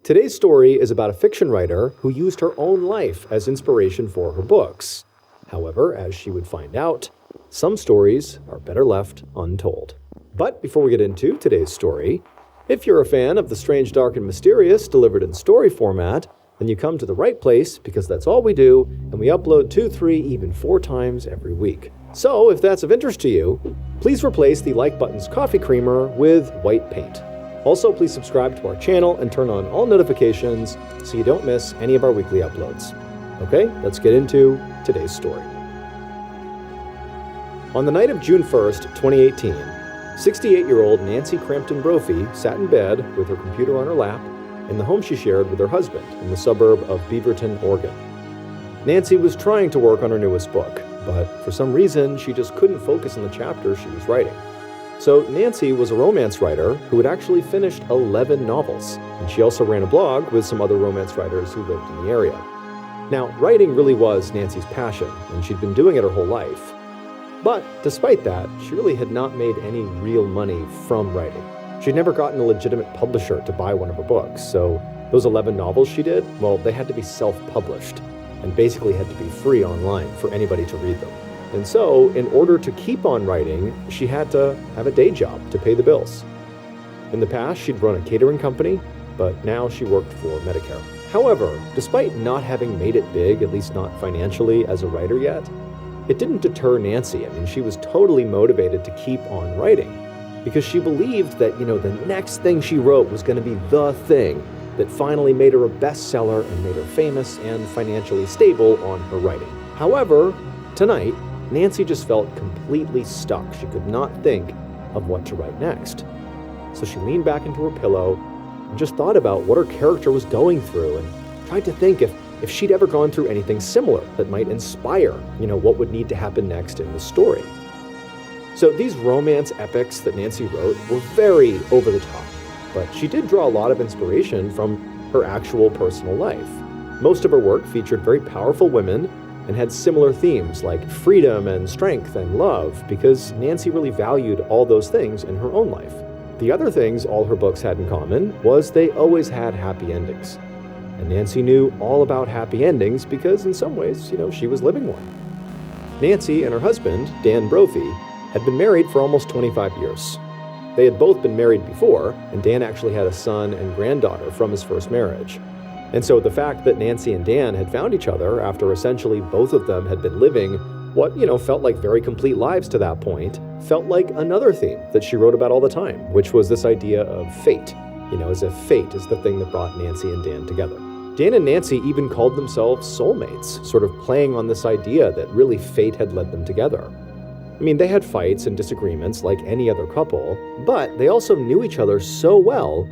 Today's story is about a fiction writer who used her own life as inspiration for her books. However, as she would find out, some stories are better left untold. But before we get into today's story, if you're a fan of the strange, dark, and mysterious delivered in story format, then you come to the right place because that's all we do, and we upload 2, 3, even 4 times every week. So if that's of interest to you, please replace the like button's coffee creamer with white paint. Also, please subscribe to our channel and turn on all notifications so you don't miss any of our weekly uploads. Okay, let's get into today's story. On the night of June 1st, 2018, 68-year-old Nancy Crampton Brophy sat in bed with her computer on her lap in the home she shared with her husband in the suburb of Beaverton, Oregon. Nancy was trying to work on her newest book, but for some reason she just couldn't focus on the chapter she was writing. So Nancy was a romance writer who had actually finished 11 novels, and she also ran a blog with some other romance writers who lived in the area. Now, writing really was Nancy's passion, and she'd been doing it her whole life. But despite that, she really had not made any real money from writing. She'd never gotten a legitimate publisher to buy one of her books, so those 11 novels she did, well, they had to be self-published, and basically had to be free online for anybody to read them. And so, in order to keep on writing, she had to have a day job to pay the bills. In the past, she'd run a catering company, but now she worked for Medicare. However, despite not having made it big, at least not financially as a writer yet, it didn't deter Nancy. I mean, she was totally motivated to keep on writing because she believed that, the next thing she wrote was going to be the thing that finally made her a bestseller and made her famous and financially stable on her writing. However, tonight, Nancy just felt completely stuck. She could not think of what to write next. So she leaned back into her pillow and just thought about what her character was going through and tried to think if she'd ever gone through anything similar that might inspire, what would need to happen next in the story. So these romance epics that Nancy wrote were very over the top, but she did draw a lot of inspiration from her actual personal life. Most of her work featured very powerful women and had similar themes like freedom and strength and love because Nancy really valued all those things in her own life. The other things all her books had in common was they always had happy endings. And Nancy knew all about happy endings because in some ways, she was living one. Nancy and her husband, Dan Brophy, had been married for almost 25 years. They had both been married before, and Dan actually had a son and granddaughter from his first marriage. And so the fact that Nancy and Dan had found each other after essentially both of them had been living what, felt like very complete lives to that point, felt like another theme that she wrote about all the time, which was this idea of fate. As if fate is the thing that brought Nancy and Dan together. Dan and Nancy even called themselves soulmates, sort of playing on this idea that really fate had led them together. I mean, they had fights and disagreements like any other couple, but they also knew each other so well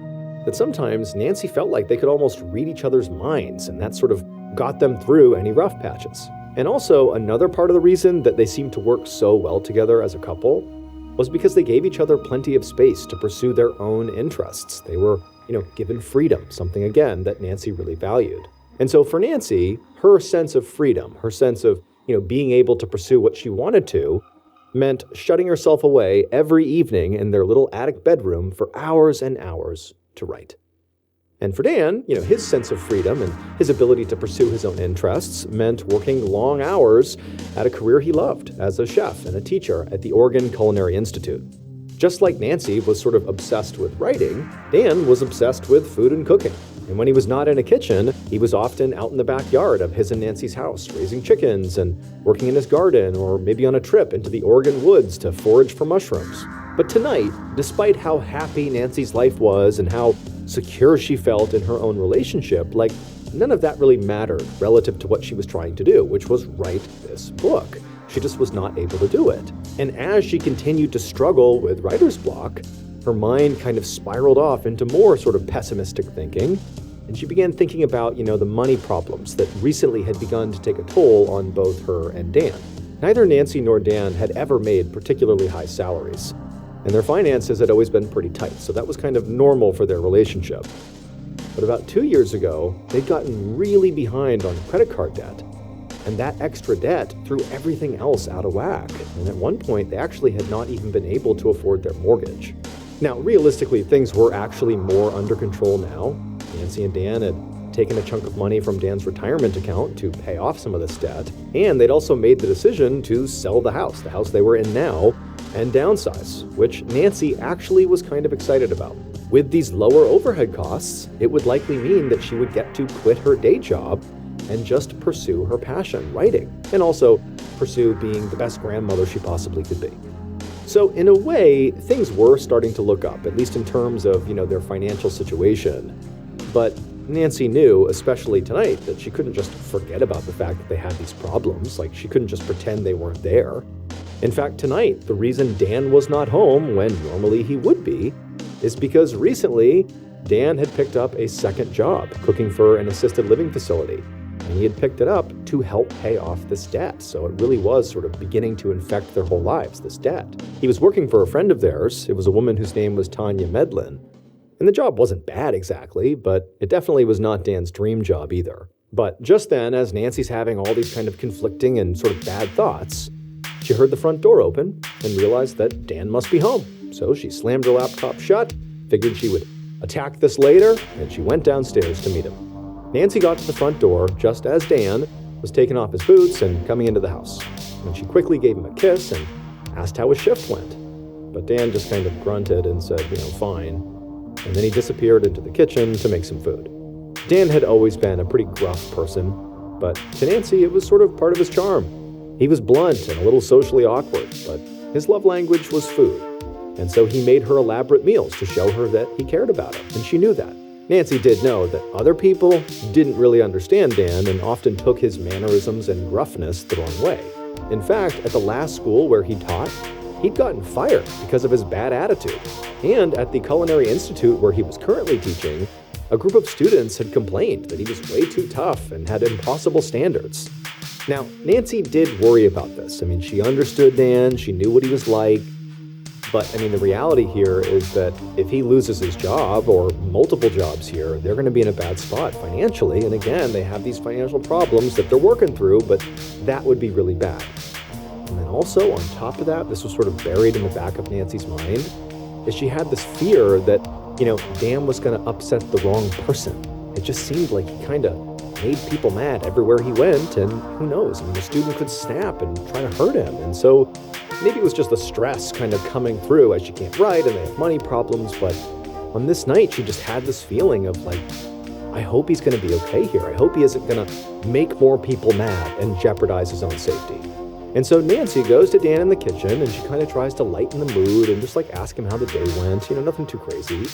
that sometimes Nancy felt like they could almost read each other's minds, and that sort of got them through any rough patches. And also, another part of the reason that they seemed to work so well together as a couple was because they gave each other plenty of space to pursue their own interests. They were, given freedom, something, again, that Nancy really valued. And so for Nancy, her sense of freedom, her sense of, being able to pursue what she wanted to, meant shutting herself away every evening in their little attic bedroom for hours and hours to write. And for Dan, his sense of freedom and his ability to pursue his own interests meant working long hours at a career he loved as a chef and a teacher at the Oregon Culinary Institute. Just like Nancy was sort of obsessed with writing, Dan was obsessed with food and cooking. And when he was not in a kitchen, he was often out in the backyard of his and Nancy's house, raising chickens and working in his garden, or maybe on a trip into the Oregon woods to forage for mushrooms. But tonight, despite how happy Nancy's life was and how secure she felt in her own relationship, none of that really mattered relative to what she was trying to do, which was write this book. She just was not able to do it. And as she continued to struggle with writer's block, her mind kind of spiraled off into more sort of pessimistic thinking, and she began thinking about, the money problems that recently had begun to take a toll on both her and Dan. Neither Nancy nor Dan had ever made particularly high salaries, and their finances had always been pretty tight, so that was kind of normal for their relationship. But about 2 years ago, they'd gotten really behind on credit card debt, and that extra debt threw everything else out of whack, and at one point they actually had not even been able to afford their mortgage. Now, realistically, things were actually more under control now, Nancy and Dan had taken a chunk of money from Dan's retirement account to pay off some of this debt, and they'd also made the decision to sell the house they were in now, and downsize, which Nancy actually was kind of excited about. With these lower overhead costs, it would likely mean that she would get to quit her day job and just pursue her passion, writing, and also pursue being the best grandmother she possibly could be. So in a way, things were starting to look up, at least in terms of, their financial situation. But Nancy knew, especially tonight, that she couldn't just forget about the fact that they had these problems. Like, she couldn't just pretend they weren't there. In fact, tonight, the reason Dan was not home when normally he would be is because recently, Dan had picked up a second job, cooking for an assisted living facility. And he had picked it up to help pay off this debt. So it really was sort of beginning to infect their whole lives, this debt. He was working for a friend of theirs. It was a woman whose name was Tanya Medlin. And the job wasn't bad exactly, but it definitely was not Dan's dream job either. But just then, as Nancy's having all these kind of conflicting and sort of bad thoughts, she heard the front door open and realized that Dan must be home. So she slammed her laptop shut, figured she would attack this later, and she went downstairs to meet him. Nancy got to the front door just as Dan was taking off his boots and coming into the house. And she quickly gave him a kiss and asked how his shift went. But Dan just kind of grunted and said, fine. And then he disappeared into the kitchen to make some food. Dan had always been a pretty gruff person, but to Nancy it was sort of part of his charm. He was blunt and a little socially awkward, but his love language was food. And so he made her elaborate meals to show her that he cared about her, and she knew that. Nancy did know that other people didn't really understand Dan and often took his mannerisms and gruffness the wrong way. In fact, at the last school where he taught, he'd gotten fired because of his bad attitude. And at the Culinary Institute where he was currently teaching, a group of students had complained that he was way too tough and had impossible standards. Now, Nancy did worry about this. She understood Dan, she knew what he was like. But, the reality here is that if he loses his job or multiple jobs here, they're going to be in a bad spot financially. And again, they have these financial problems that they're working through, but that would be really bad. And then also, on top of that, this was sort of buried in the back of Nancy's mind, is she had this fear that, Dan was going to upset the wrong person. It just seemed like he kind of made people mad everywhere he went, and who knows, the student could snap and try to hurt him. And so maybe it was just the stress kind of coming through as she can't write and they have money problems, but on this night, she just had this feeling of I hope he's going to be okay here. I hope he isn't going to make more people mad and jeopardize his own safety. And so Nancy goes to Dan in the kitchen and she kind of tries to lighten the mood and just ask him how the day went, nothing too crazy.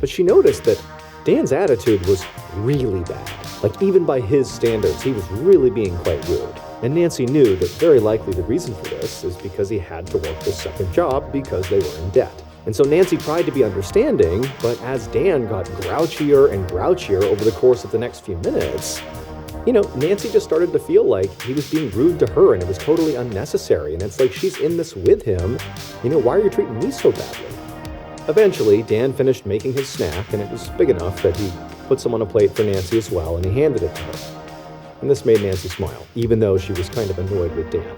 But she noticed that Dan's attitude was really bad. Even by his standards, he was really being quite rude. And Nancy knew that very likely the reason for this is because he had to work this second job because they were in debt. And so Nancy tried to be understanding, but as Dan got grouchier and grouchier over the course of the next few minutes, Nancy just started to feel like he was being rude to her and it was totally unnecessary. And it's she's in this with him. Why are you treating me so badly? Eventually, Dan finished making his snack and it was big enough that he put some on a plate for Nancy as well and he handed it to her. And this made Nancy smile, even though she was kind of annoyed with Dan.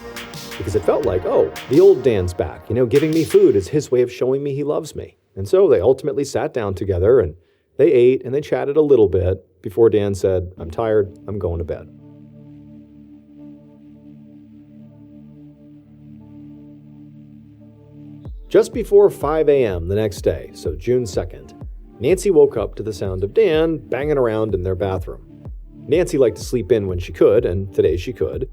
Because it felt like, oh, the old Dan's back. Giving me food is his way of showing me he loves me. And so they ultimately sat down together and they ate and they chatted a little bit before Dan said, "I'm tired, I'm going to bed." Just before 5 a.m. the next day, so June 2nd, Nancy woke up to the sound of Dan banging around in their bathroom. Nancy liked to sleep in when she could, and today she could.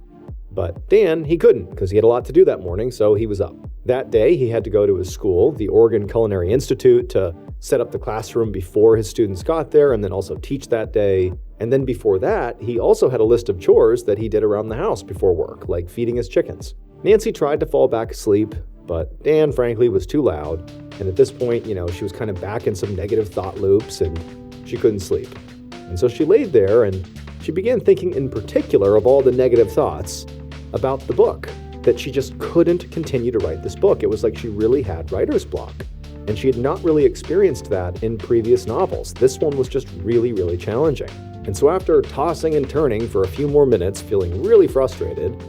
But Dan, he couldn't, because he had a lot to do that morning, so he was up. That day, he had to go to his school, the Oregon Culinary Institute, to set up the classroom before his students got there, and then also teach that day. And then before that, he also had a list of chores that he did around the house before work, like feeding his chickens. Nancy tried to fall back asleep, but Dan, frankly, was too loud. And at this point, she was kind of back in some negative thought loops, and she couldn't sleep. And so she laid there, and she began thinking in particular of all the negative thoughts about the book, that she just couldn't continue to write this book. It was like she really had writer's block. And she had not really experienced that in previous novels. This one was just really, really challenging. And so after tossing and turning for a few more minutes, feeling really frustrated,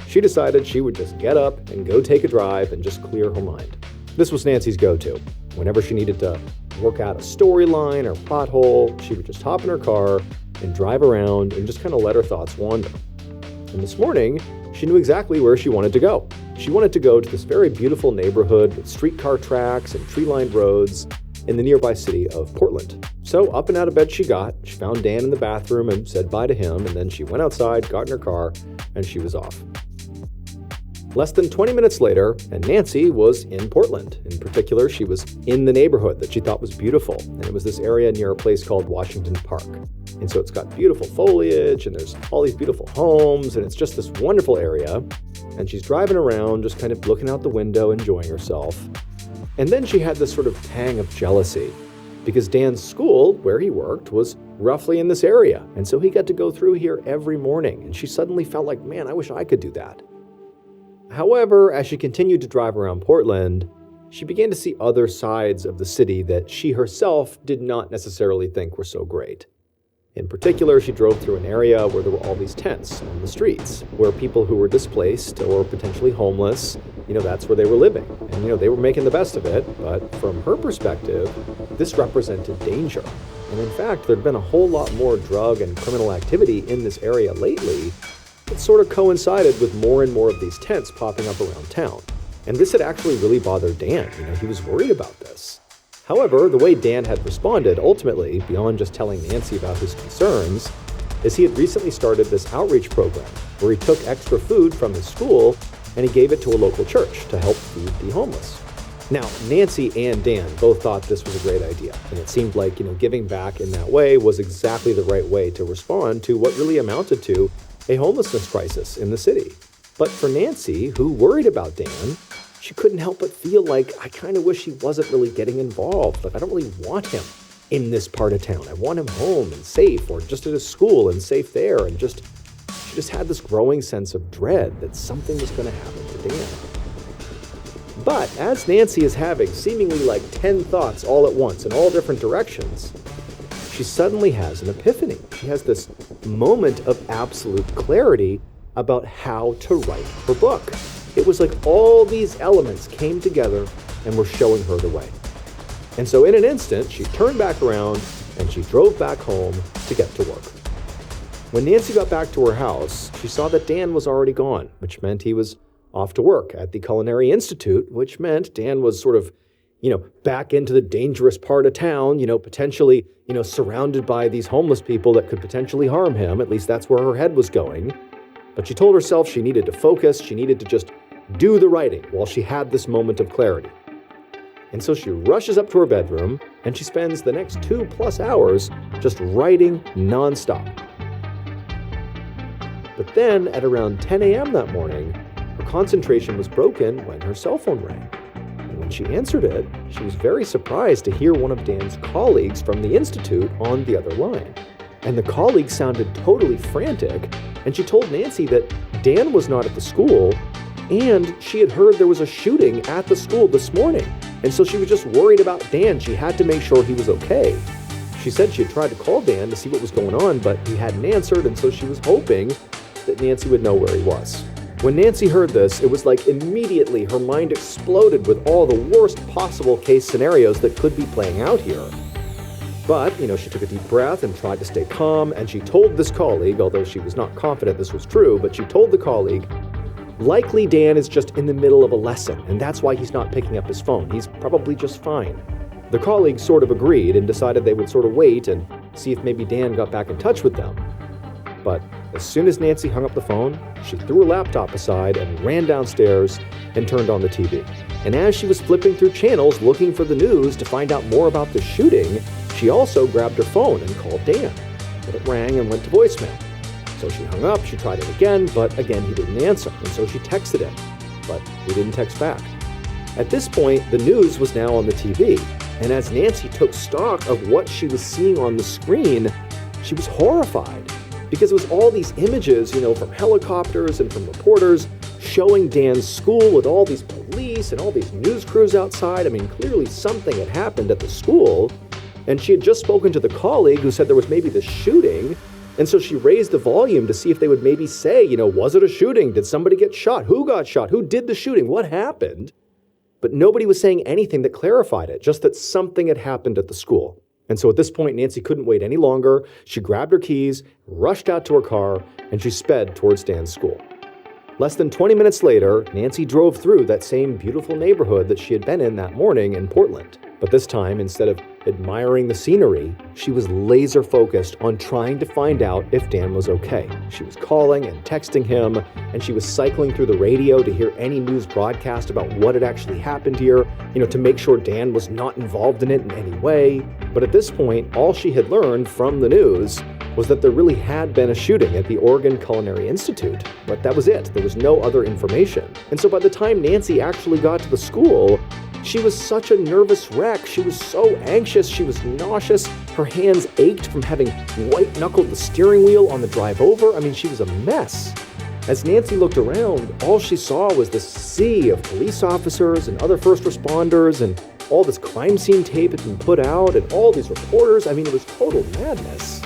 she decided she would just get up and go take a drive and just clear her mind. This was Nancy's go-to. Whenever she needed to work out a storyline or plot hole, she would just hop in her car and drive around and just kind of let her thoughts wander. And this morning, she knew exactly where she wanted to go. She wanted to go to this very beautiful neighborhood with streetcar tracks and tree-lined roads in the nearby city of Portland. So up and out of bed she got. She found Dan in the bathroom and said bye to him, and then she went outside, got in her car, and she was off. Less than 20 minutes later, and Nancy was in Portland. In particular, she was in the neighborhood that she thought was beautiful, and it was this area near a place called Washington Park. And so it's got beautiful foliage, and there's all these beautiful homes, and it's just this wonderful area. And she's driving around, just kind of looking out the window, enjoying herself. And then she had this sort of tang of jealousy, because Dan's school, where he worked, was roughly in this area. And so he got to go through here every morning, and she suddenly felt like, man, I wish I could do that. However, as she continued to drive around Portland, she began to see other sides of the city that she herself did not necessarily think were so great. In particular, she drove through an area where there were all these tents on the streets, where people who were displaced or potentially homeless, that's where they were living. And, they were making the best of it, but from her perspective, this represented danger. And in fact, there'd been a whole lot more drug and criminal activity in this area lately. It sort of coincided with more and more of these tents popping up around town. And this had actually really bothered Dan. He was worried about this. However, the way Dan had responded, ultimately, beyond just telling Nancy about his concerns, is he had recently started this outreach program where he took extra food from his school and he gave it to a local church to help feed the homeless. Now, Nancy and Dan both thought this was a great idea, and it seemed like, giving back in that way was exactly the right way to respond to what really amounted to a homelessness crisis in the city. But for Nancy, who worried about Dan, she couldn't help but feel like, I kind of wish he wasn't really getting involved. I don't really want him in this part of town. I want him home and safe, or just at his school and safe there. And she just had this growing sense of dread that something was going to happen to Dan. But as Nancy is having seemingly 10 thoughts all at once in all different directions, she suddenly has an epiphany. She has this moment of absolute clarity about how to write her book. It was like all these elements came together and were showing her the way. And so in an instant, she turned back around and she drove back home to get to work. When Nancy got back to her house, she saw that Dan was already gone, which meant he was off to work at the Culinary Institute, which meant Dan was sort of, back into the dangerous part of town, potentially, surrounded by these homeless people that could potentially harm him. At least that's where her head was going. But she told herself she needed to focus, she needed to just do the writing while she had this moment of clarity. And so she rushes up to her bedroom and she spends the next 2+ hours just writing nonstop. But then at around 10 a.m. that morning, her concentration was broken when her cell phone rang. And when she answered it, she was very surprised to hear one of Dan's colleagues from the Institute on the other line. And the colleague sounded totally frantic, and she told Nancy that Dan was not at the school, and she had heard there was a shooting at the school this morning. And so she was just worried about Dan. She had to make sure he was okay. She said she had tried to call Dan to see what was going on, but he hadn't answered, and so she was hoping that Nancy would know where he was. When Nancy heard this, it was like immediately her mind exploded with all the worst possible case scenarios that could be playing out here. But, she took a deep breath and tried to stay calm, and she told this colleague, although she was not confident this was true, but she told the colleague, likely Dan is just in the middle of a lesson, and that's why he's not picking up his phone. He's probably just fine. The colleague sort of agreed and decided they would sort of wait and see if maybe Dan got back in touch with them. But as soon as Nancy hung up the phone, she threw her laptop aside and ran downstairs and turned on the TV. And as she was flipping through channels looking for the news to find out more about the shooting, she also grabbed her phone and called Dan. But it rang and went to voicemail. So she hung up, she tried it again, but again he didn't answer. And so she texted him, but he didn't text back. At this point, the news was now on the TV. And as Nancy took stock of what she was seeing on the screen, she was horrified. Because it was all these images, from helicopters and from reporters showing Dan's school with all these police and all these news crews outside. Clearly something had happened at the school. And she had just spoken to the colleague who said there was maybe this shooting. And so she raised the volume to see if they would maybe say, was it a shooting? Did somebody get shot? Who got shot? Who did the shooting? What happened? But nobody was saying anything that clarified it, just that something had happened at the school. And so at this point, Nancy couldn't wait any longer. She grabbed her keys, rushed out to her car, and she sped towards Dan's school. Less than 20 minutes later, Nancy drove through that same beautiful neighborhood that she had been in that morning in Portland. But this time, instead of admiring the scenery, she was laser focused on trying to find out if Dan was okay. She was calling and texting him, and she was cycling through the radio to hear any news broadcast about what had actually happened here, to make sure Dan was not involved in it in any way. But at this point, all she had learned from the news was that there really had been a shooting at the Oregon Culinary Institute. But that was it. There was no other information. And so by the time Nancy actually got to the school, she was such a nervous wreck. She was so anxious. She was nauseous. Her hands ached from having white-knuckled the steering wheel on the drive over. She was a mess. As Nancy looked around, all she saw was this sea of police officers and other first responders, and all this crime scene tape had been put out, and all these reporters. It was total madness.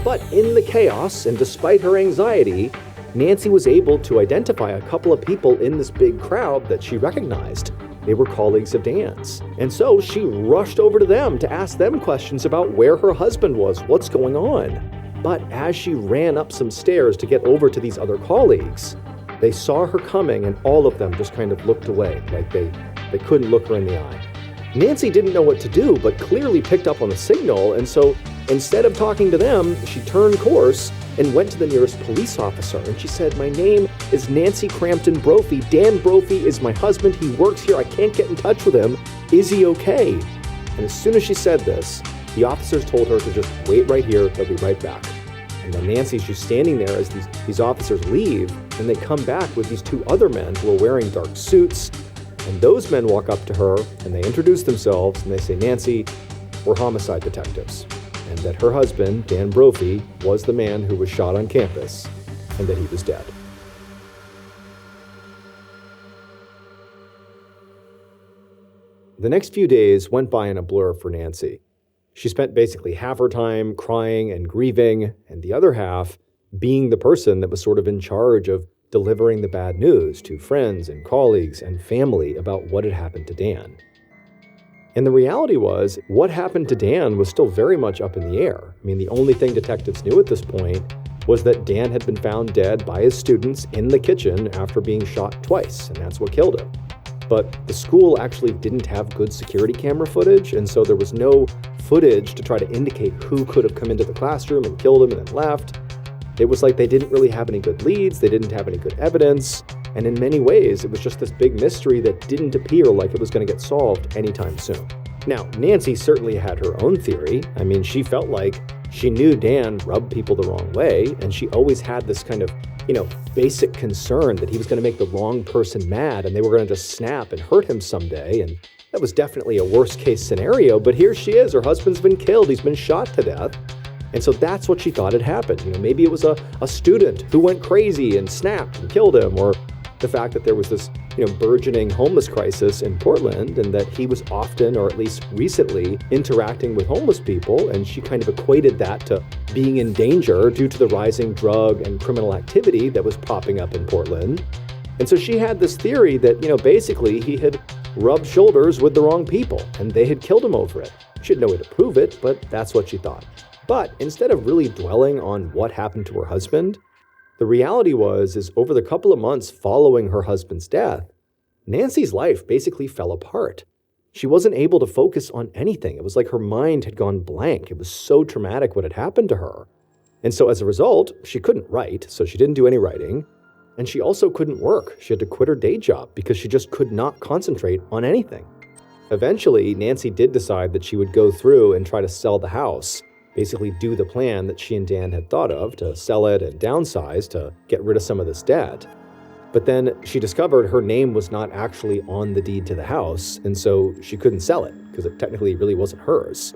But in the chaos, and despite her anxiety, Nancy was able to identify a couple of people in this big crowd that she recognized. They were colleagues of Dan's. And so she rushed over to them to ask them questions about where her husband was, what's going on. But as she ran up some stairs to get over to these other colleagues, they saw her coming, and all of them just kind of looked away, like they couldn't look her in the eye. Nancy didn't know what to do, but clearly picked up on the signal, and so instead of talking to them, she turned course and went to the nearest police officer, and she said, "My name is Nancy Crampton Brophy. Dan Brophy is my husband. He works here. I can't get in touch with him. Is he okay?" And as soon as she said this, the officers told her to just wait right here. They'll be right back. And then Nancy's just standing there as these officers leave, and they come back with these two other men who are wearing dark suits. And those men walk up to her, and they introduce themselves, and they say, "Nancy, we're homicide detectives." And that her husband, Dan Brophy, was the man who was shot on campus, and that he was dead. The next few days went by in a blur for Nancy. She spent basically half her time crying and grieving, and the other half being the person that was sort of in charge of delivering the bad news to friends and colleagues and family about what had happened to Dan. And the reality was, what happened to Dan was still very much up in the air. The only thing detectives knew at this point was that Dan had been found dead by his students in the kitchen after being shot twice, and that's what killed him. But the school actually didn't have good security camera footage, and so there was no footage to try to indicate who could have come into the classroom and killed him and then left. It was like they didn't really have any good leads, they didn't have any good evidence, and in many ways, it was just this big mystery that didn't appear like it was going to get solved anytime soon. Now, Nancy certainly had her own theory. She felt like she knew Dan rubbed people the wrong way, and she always had this kind of, basic concern that he was going to make the wrong person mad and they were going to just snap and hurt him someday, and that was definitely a worst-case scenario, but here she is, her husband's been killed, he's been shot to death. And so that's what she thought had happened. Maybe it was a student who went crazy and snapped and killed him, or the fact that there was this, burgeoning homeless crisis in Portland, and that he was often, or at least recently, interacting with homeless people, and she kind of equated that to being in danger due to the rising drug and criminal activity that was popping up in Portland. And so she had this theory that, basically he had rubbed shoulders with the wrong people, and they had killed him over it. She had no way to prove it, but that's what she thought. But instead of really dwelling on what happened to her husband, the reality is over the couple of months following her husband's death, Nancy's life basically fell apart. She wasn't able to focus on anything. It was like her mind had gone blank. It was so traumatic what had happened to her. And so as a result, she couldn't write, so she didn't do any writing. And she also couldn't work. She had to quit her day job because she just could not concentrate on anything. Eventually, Nancy did decide that she would go through and try to sell the house, basically do the plan that she and Dan had thought of to sell it and downsize to get rid of some of this debt. But then she discovered her name was not actually on the deed to the house, and so she couldn't sell it because it technically really wasn't hers.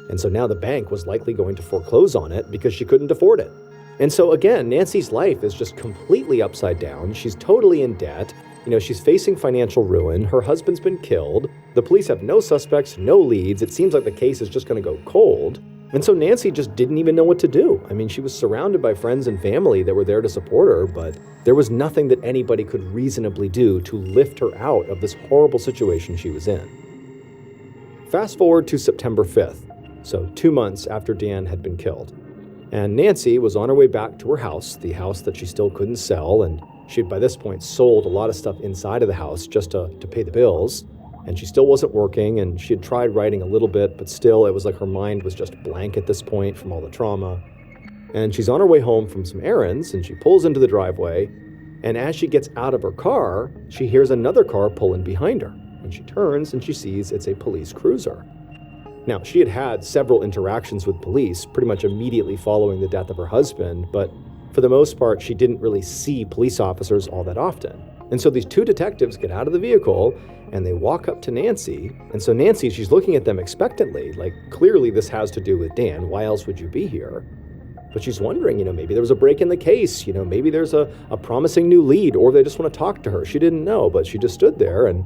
And so now the bank was likely going to foreclose on it because she couldn't afford it. And so again, Nancy's life is just completely upside down. She's totally in debt. She's facing financial ruin. Her husband's been killed. The police have no suspects, no leads. It seems like the case is just going to go cold. And so Nancy just didn't even know what to do. I mean, she was surrounded by friends and family that were there to support her, but there was nothing that anybody could reasonably do to lift her out of this horrible situation she was in. Fast forward to September 5th, so 2 months after Dan had been killed. And Nancy was on her way back to her house, the house that she still couldn't sell, and she had by this point sold a lot of stuff inside of the house just to pay the bills. And she still wasn't working, and she had tried writing a little bit, but still it was like her mind was just blank at this point from all the trauma. And she's on her way home from some errands, and she pulls into the driveway, and as she gets out of her car, she hears another car pulling behind her. And she turns and she sees it's a police cruiser. Now, she had had several interactions with police pretty much immediately following the death of her husband, but for the most part, she didn't really see police officers all that often. And so these two detectives get out of the vehicle and they walk up to Nancy. And so Nancy, she's looking at them expectantly, like clearly this has to do with Dan. Why else would you be here? But she's wondering, maybe there was a break in the case, maybe there's a promising new lead, or they just want to talk to her. She didn't know, but she just stood there and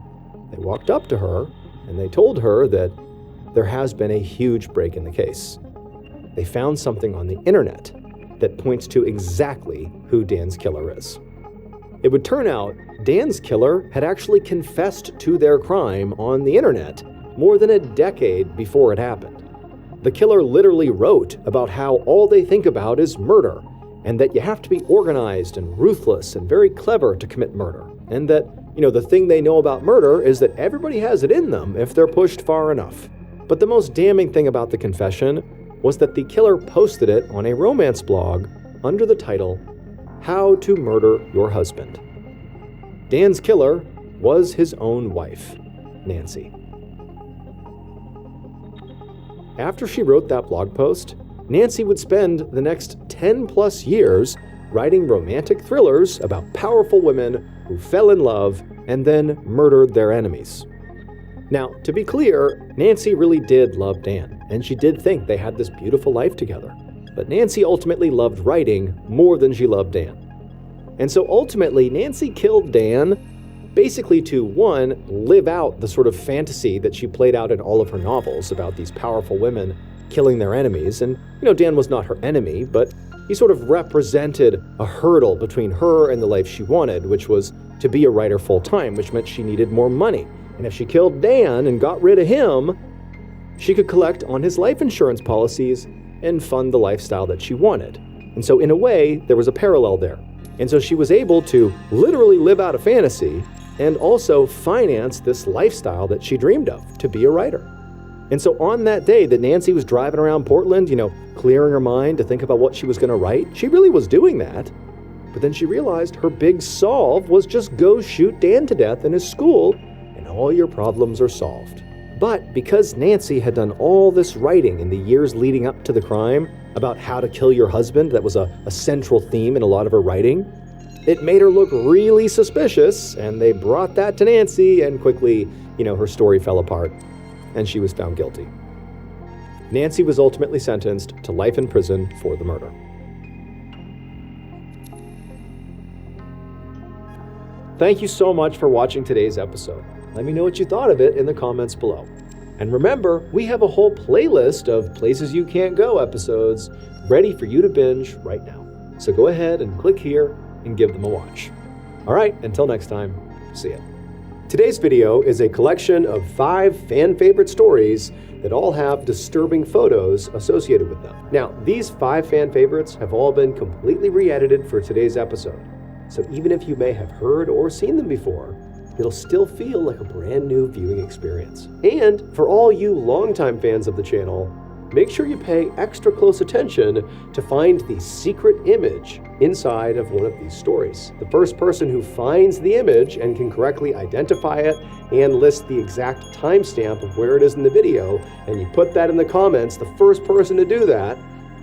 they walked up to her and they told her that there has been a huge break in the case. They found something on the internet that points to exactly who Dan's killer is. It would turn out Dan's killer had actually confessed to their crime on the internet more than a decade before it happened. The killer literally wrote about how all they think about is murder, and that you have to be organized and ruthless and very clever to commit murder, and that, the thing they know about murder is that everybody has it in them if they're pushed far enough. But the most damning thing about the confession was that the killer posted it on a romance blog under the title, How to Murder Your Husband. Dan's killer was his own wife, Nancy. After she wrote that blog post, Nancy would spend the next 10 plus years writing romantic thrillers about powerful women who fell in love and then murdered their enemies. Now, to be clear, Nancy really did love Dan, and she did think they had this beautiful life together. But Nancy ultimately loved writing more than she loved Dan. And so ultimately, Nancy killed Dan basically to, one, live out the sort of fantasy that she played out in all of her novels about these powerful women killing their enemies. And, Dan was not her enemy, but he sort of represented a hurdle between her and the life she wanted, which was to be a writer full-time, which meant she needed more money. And if she killed Dan and got rid of him, she could collect on his life insurance policies and fund the lifestyle that she wanted. And so in a way, there was a parallel there. And so she was able to literally live out a fantasy and also finance this lifestyle that she dreamed of, to be a writer. And so on that day that Nancy was driving around Portland, clearing her mind to think about what she was going to write, she really was doing that. But then she realized her big solve was just go shoot Dan to death in his school, and all your problems are solved. But because Nancy had done all this writing in the years leading up to the crime about how to kill your husband, that was a central theme in a lot of her writing, it made her look really suspicious, and they brought that to Nancy, and quickly, her story fell apart, and she was found guilty. Nancy was ultimately sentenced to life in prison for the murder. Thank you so much for watching today's episode. Let me know what you thought of it in the comments below. And remember, we have a whole playlist of Places You Can't Go episodes ready for you to binge right now. So go ahead and click here and give them a watch. All right, until next time, see ya. Today's video is a collection of 5 fan favorite stories that all have disturbing photos associated with them. Now, these 5 fan favorites have all been completely re-edited for today's episode. So even if you may have heard or seen them before, it'll still feel like a brand new viewing experience. And for all you longtime fans of the channel, make sure you pay extra close attention to find the secret image inside of one of these stories. The first person who finds the image and can correctly identify it and list the exact timestamp of where it is in the video, and you put that in the comments, the first person to do that,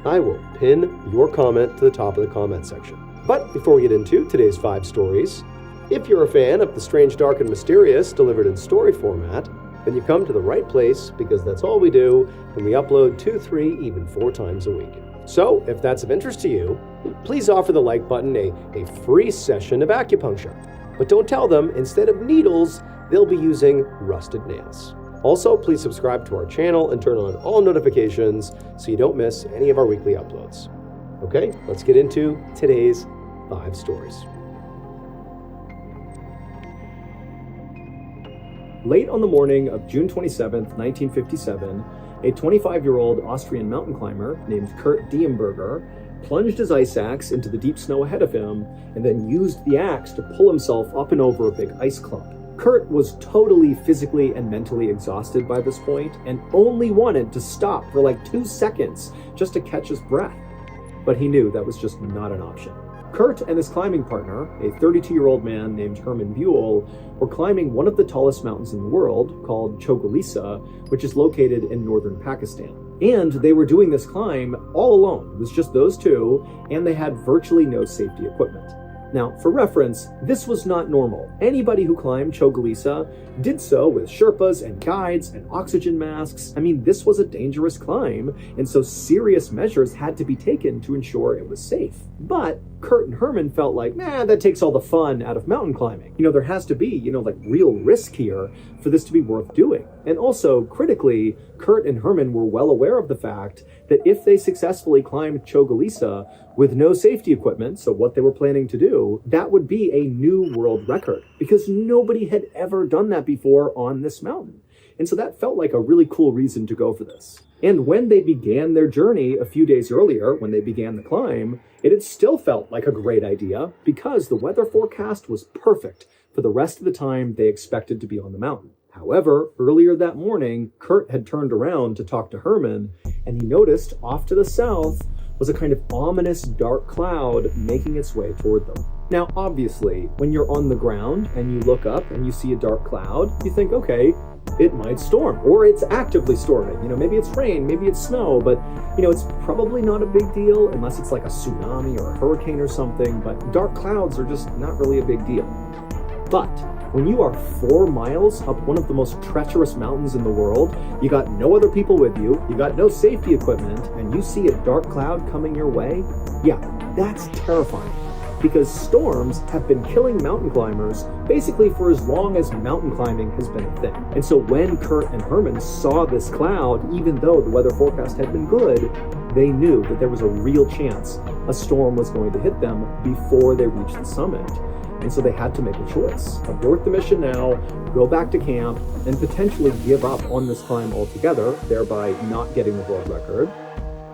I will pin your comment to the top of the comment section. But before we get into today's 5 stories, if you're a fan of the strange, dark, and mysterious delivered in story format, then you come to the right place, because that's all we do, and we upload 2, 3, even 4 times a week. So if that's of interest to you, please offer the like button a free session of acupuncture. But don't tell them, instead of needles, they'll be using rusted nails. Also, please subscribe to our channel and turn on all notifications so you don't miss any of our weekly uploads. Okay, let's get into today's 5 stories. Late on the morning of June 27, 1957, a 25-year-old Austrian mountain climber named Kurt Diemberger plunged his ice axe into the deep snow ahead of him and then used the axe to pull himself up and over a big ice clump. Kurt was totally physically and mentally exhausted by this point and only wanted to stop for like 2 seconds just to catch his breath. But he knew that was just not an option. Kurt and his climbing partner, a 32-year-old man named Herman Buell, were climbing one of the tallest mountains in the world, called Chogalisa, which is located in northern Pakistan. And they were doing this climb all alone. It was just those two, and they had virtually no safety equipment. Now, for reference, this was not normal. Anybody who climbed Chogalisa did so with Sherpas and guides and oxygen masks. I mean, this was a dangerous climb, and so serious measures had to be taken to ensure it was safe. But Kurt and Herman felt like, that takes all the fun out of mountain climbing. There has to be, real risk here for this to be worth doing. And also, critically, Kurt and Herman were well aware of the fact that if they successfully climbed Chogalisa with no safety equipment, so what they were planning to do, that would be a new world record because nobody had ever done that before on this mountain. And so that felt like a really cool reason to go for this. And when they began their journey a few days earlier, when they began the climb, it had still felt like a great idea because the weather forecast was perfect for the rest of the time they expected to be on the mountain. However, earlier that morning, Kurt had turned around to talk to Herman, and he noticed off to the south was a kind of ominous dark cloud making its way toward them. Now, obviously, when you're on the ground and you look up and you see a dark cloud, you think, okay, it might storm, or it's actively storming. Maybe it's rain, maybe it's snow, but, it's probably not a big deal unless it's like a tsunami or a hurricane or something, but dark clouds are just not really a big deal. But when you are 4 miles up one of the most treacherous mountains in the world, you got no other people with you, you got no safety equipment, and you see a dark cloud coming your way, that's terrifying. Because storms have been killing mountain climbers basically for as long as mountain climbing has been a thing. And so when Kurt and Herman saw this cloud, even though the weather forecast had been good, they knew that there was a real chance a storm was going to hit them before they reached the summit. And so they had to make a choice. Abort the mission now, go back to camp, and potentially give up on this climb altogether, thereby not getting the world record.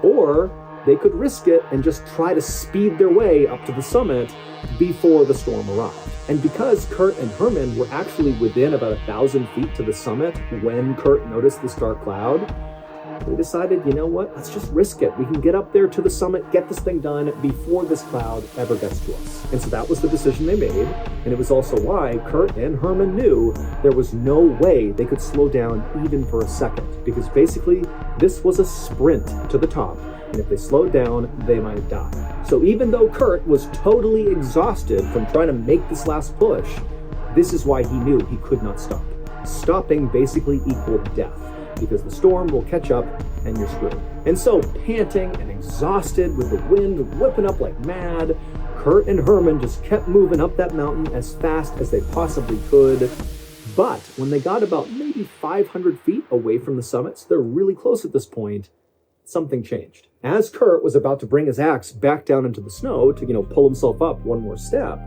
Or they could risk it and just try to speed their way up to the summit before the storm arrived. And because Kurt and Herman were actually within about 1,000 feet to the summit when Kurt noticed this dark cloud, they decided, let's just risk it. We can get up there to the summit, get this thing done before this cloud ever gets to us. And so that was the decision they made. And it was also why Kurt and Herman knew there was no way they could slow down even for a second, because basically this was a sprint to the top. And if they slowed down, they might die. So even though Kurt was totally exhausted from trying to make this last push, this is why he knew he could not stop. Stopping basically equaled death, because the storm will catch up and you're screwed. And so, panting and exhausted with the wind whipping up like mad, Kurt and Herman just kept moving up that mountain as fast as they possibly could. But when they got about maybe 500 feet away from the summit, so they're really close at this point, something changed. As Kurt was about to bring his axe back down into the snow to, pull himself up one more step,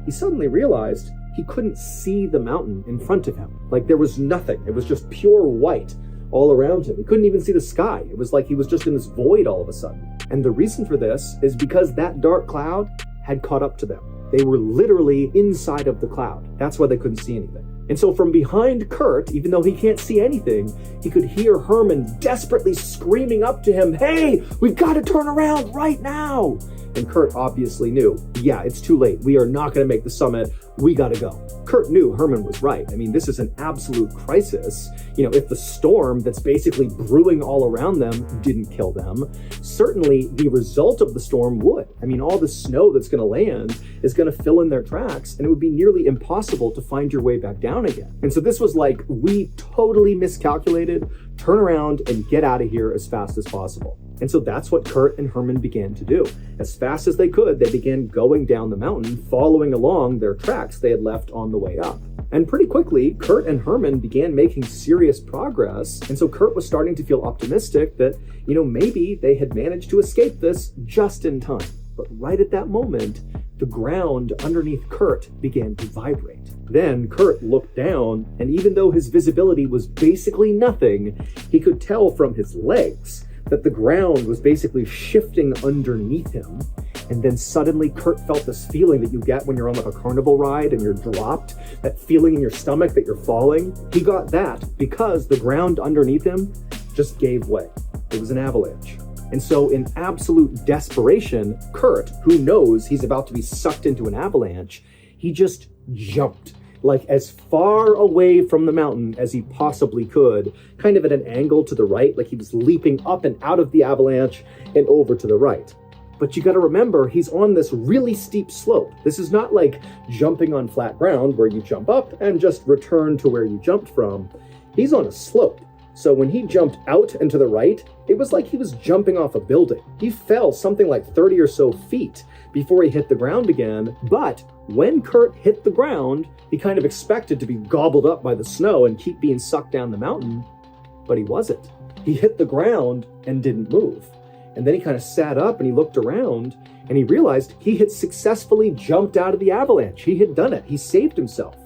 he suddenly realized he couldn't see the mountain in front of him. Like there was nothing. It was just pure white all around him. He couldn't even see the sky. It was like he was just in this void all of a sudden. And the reason for this is because that dark cloud had caught up to them. They were literally inside of the cloud. That's why they couldn't see anything. And so from behind Kurt, even though he can't see anything, he could hear Herman desperately screaming up to him, "Hey, we've got to turn around right now!" And Kurt obviously knew, it's too late. We are not going to make the summit. We got to go. Kurt knew Herman was right. I mean, this is an absolute crisis. If the storm that's basically brewing all around them didn't kill them, certainly the result of the storm would. I mean, all the snow that's going to land is going to fill in their tracks, and it would be nearly impossible to find your way back down again. And so this was like, we totally miscalculated. Turn around and get out of here as fast as possible. And so that's what Kurt and Herman began to do. As fast as they could, they began going down the mountain, following along their tracks they had left on the way up. And pretty quickly, Kurt and Herman began making serious progress, and so Kurt was starting to feel optimistic that, maybe they had managed to escape this just in time. But right at that moment, the ground underneath Kurt began to vibrate. Then Kurt looked down, and even though his visibility was basically nothing, he could tell from his legs that the ground was basically shifting underneath him. And then suddenly Kurt felt this feeling that you get when you're on like a carnival ride and you're dropped, that feeling in your stomach that you're falling. He got that because the ground underneath him just gave way. It was an avalanche. And so in absolute desperation, Kurt, who knows he's about to be sucked into an avalanche, he just jumped, like as far away from the mountain as he possibly could, kind of at an angle to the right, like he was leaping up and out of the avalanche and over to the right. But you got to remember, he's on this really steep slope. This is not like jumping on flat ground where you jump up and just return to where you jumped from. He's on a slope. So when he jumped out and to the right, it was like he was jumping off a building. He fell something like 30 or so feet before he hit the ground again. But when Kurt hit the ground, he kind of expected to be gobbled up by the snow and keep being sucked down the mountain. But he wasn't. He hit the ground and didn't move. And then he kind of sat up and he looked around and he realized he had successfully jumped out of the avalanche. He had done it. He saved himself.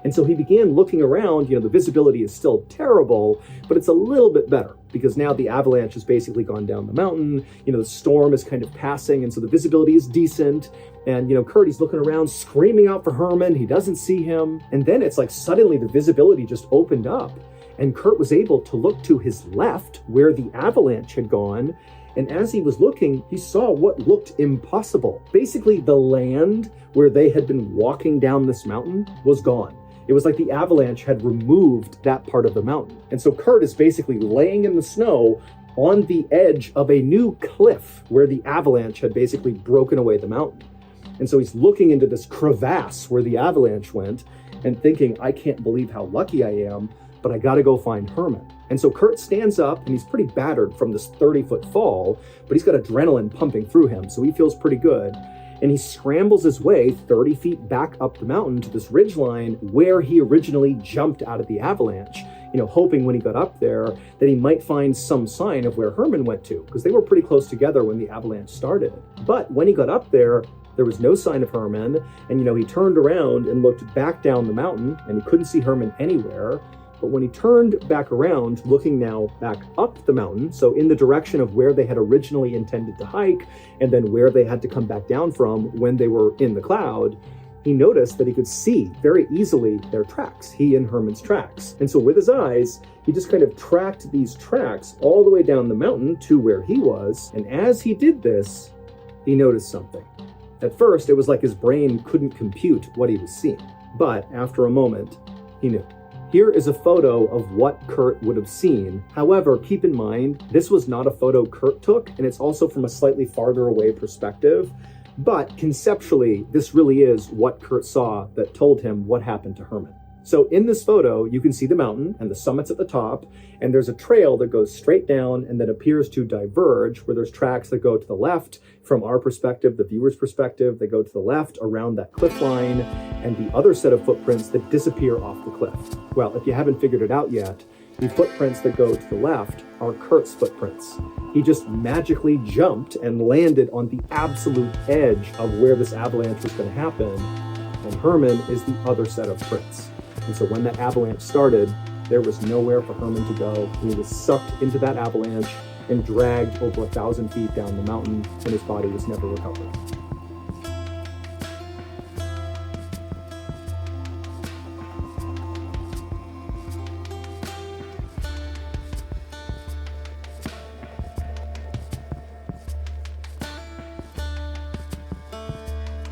And so he began looking around. The visibility is still terrible, but it's a little bit better because now the avalanche has basically gone down the mountain. The storm is kind of passing, and so the visibility is decent. And, Kurt, he's looking around, screaming out for Herman. He doesn't see him. And then it's like suddenly the visibility just opened up, and Kurt was able to look to his left where the avalanche had gone. And as he was looking, he saw what looked impossible. Basically, the land where they had been walking down this mountain was gone. It was like the avalanche had removed that part of the mountain. And so Kurt is basically laying in the snow on the edge of a new cliff where the avalanche had basically broken away the mountain. And so he's looking into this crevasse where the avalanche went and thinking, I can't believe how lucky I am, but I gotta go find Herman. And so Kurt stands up and he's pretty battered from this 30-foot fall, but he's got adrenaline pumping through him, so he feels pretty good. And he scrambles his way 30 feet back up the mountain to this ridgeline where he originally jumped out of the avalanche, hoping when he got up there that he might find some sign of where Herman went to, because they were pretty close together when the avalanche started. But when he got up there was no sign of Herman, and he turned around and looked back down the mountain, and he couldn't see Herman anywhere. But when he turned back around, looking now back up the mountain, so in the direction of where they had originally intended to hike, and then where they had to come back down from when they were in the cloud, he noticed that he could see very easily their tracks, he and Herman's tracks. And so with his eyes, he just kind of tracked these tracks all the way down the mountain to where he was. And as he did this, he noticed something. At first, it was like his brain couldn't compute what he was seeing. But after a moment, he knew. Here is a photo of what Kurt would have seen. However, keep in mind, this was not a photo Kurt took, and it's also from a slightly farther away perspective. But conceptually, this really is what Kurt saw that told him what happened to Herman. So in this photo, you can see the mountain and the summits at the top, and there's a trail that goes straight down and then appears to diverge, where there's tracks that go to the left from our perspective, the viewer's perspective. They go to the left around that cliff line, and the other set of footprints that disappear off the cliff. Well, if you haven't figured it out yet, the footprints that go to the left are Kurt's footprints. He just magically jumped and landed on the absolute edge of where this avalanche was going to happen, and Herman is the other set of prints. And so when that avalanche started, there was nowhere for Herman to go. He was sucked into that avalanche and dragged over 1,000 feet down the mountain, and his body was never recovered.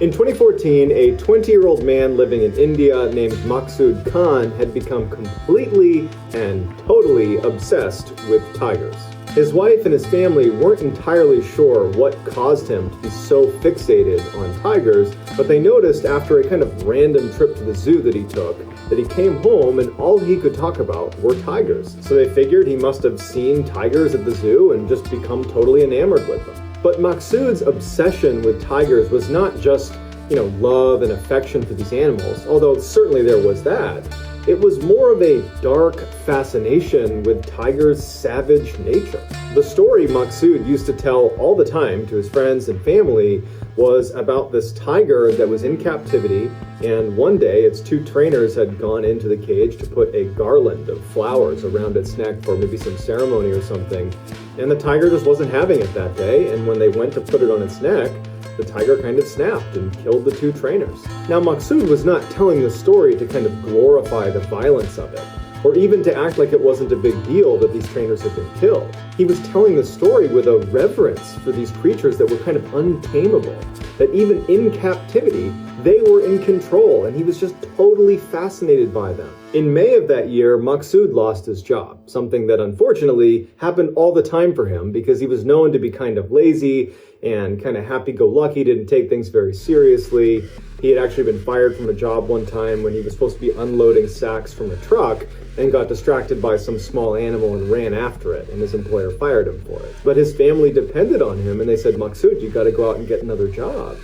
In 2014, a 20-year-old man living in India named Maksud Khan had become completely and totally obsessed with tigers. His wife and his family weren't entirely sure what caused him to be so fixated on tigers, but they noticed after a kind of random trip to the zoo that he took, that he came home and all he could talk about were tigers. So they figured he must have seen tigers at the zoo and just become totally enamored with them. But Maksud's obsession with tigers was not just love and affection for these animals, although certainly there was that. It was more of a dark fascination with tigers' savage nature. The story Maksud used to tell all the time to his friends and family was about this tiger that was in captivity, and one day its two trainers had gone into the cage to put a garland of flowers around its neck for maybe some ceremony or something, and the tiger just wasn't having it that day, and when they went to put it on its neck, the tiger kind of snapped and killed the two trainers. Now, Maksud was not telling the story to kind of glorify the violence of it, or even to act like it wasn't a big deal that these trainers had been killed. He was telling the story with a reverence for these creatures that were kind of untamable, that even in captivity, they were in control, and he was just totally fascinated by them. In May of that year, Maksud lost his job, something that unfortunately happened all the time for him because he was known to be kind of lazy and kind of happy-go-lucky, didn't take things very seriously. He had actually been fired from a job one time when he was supposed to be unloading sacks from a truck and got distracted by some small animal and ran after it, and his employer fired him for it. But his family depended on him, and they said, Maksud, you gotta go out and get another job.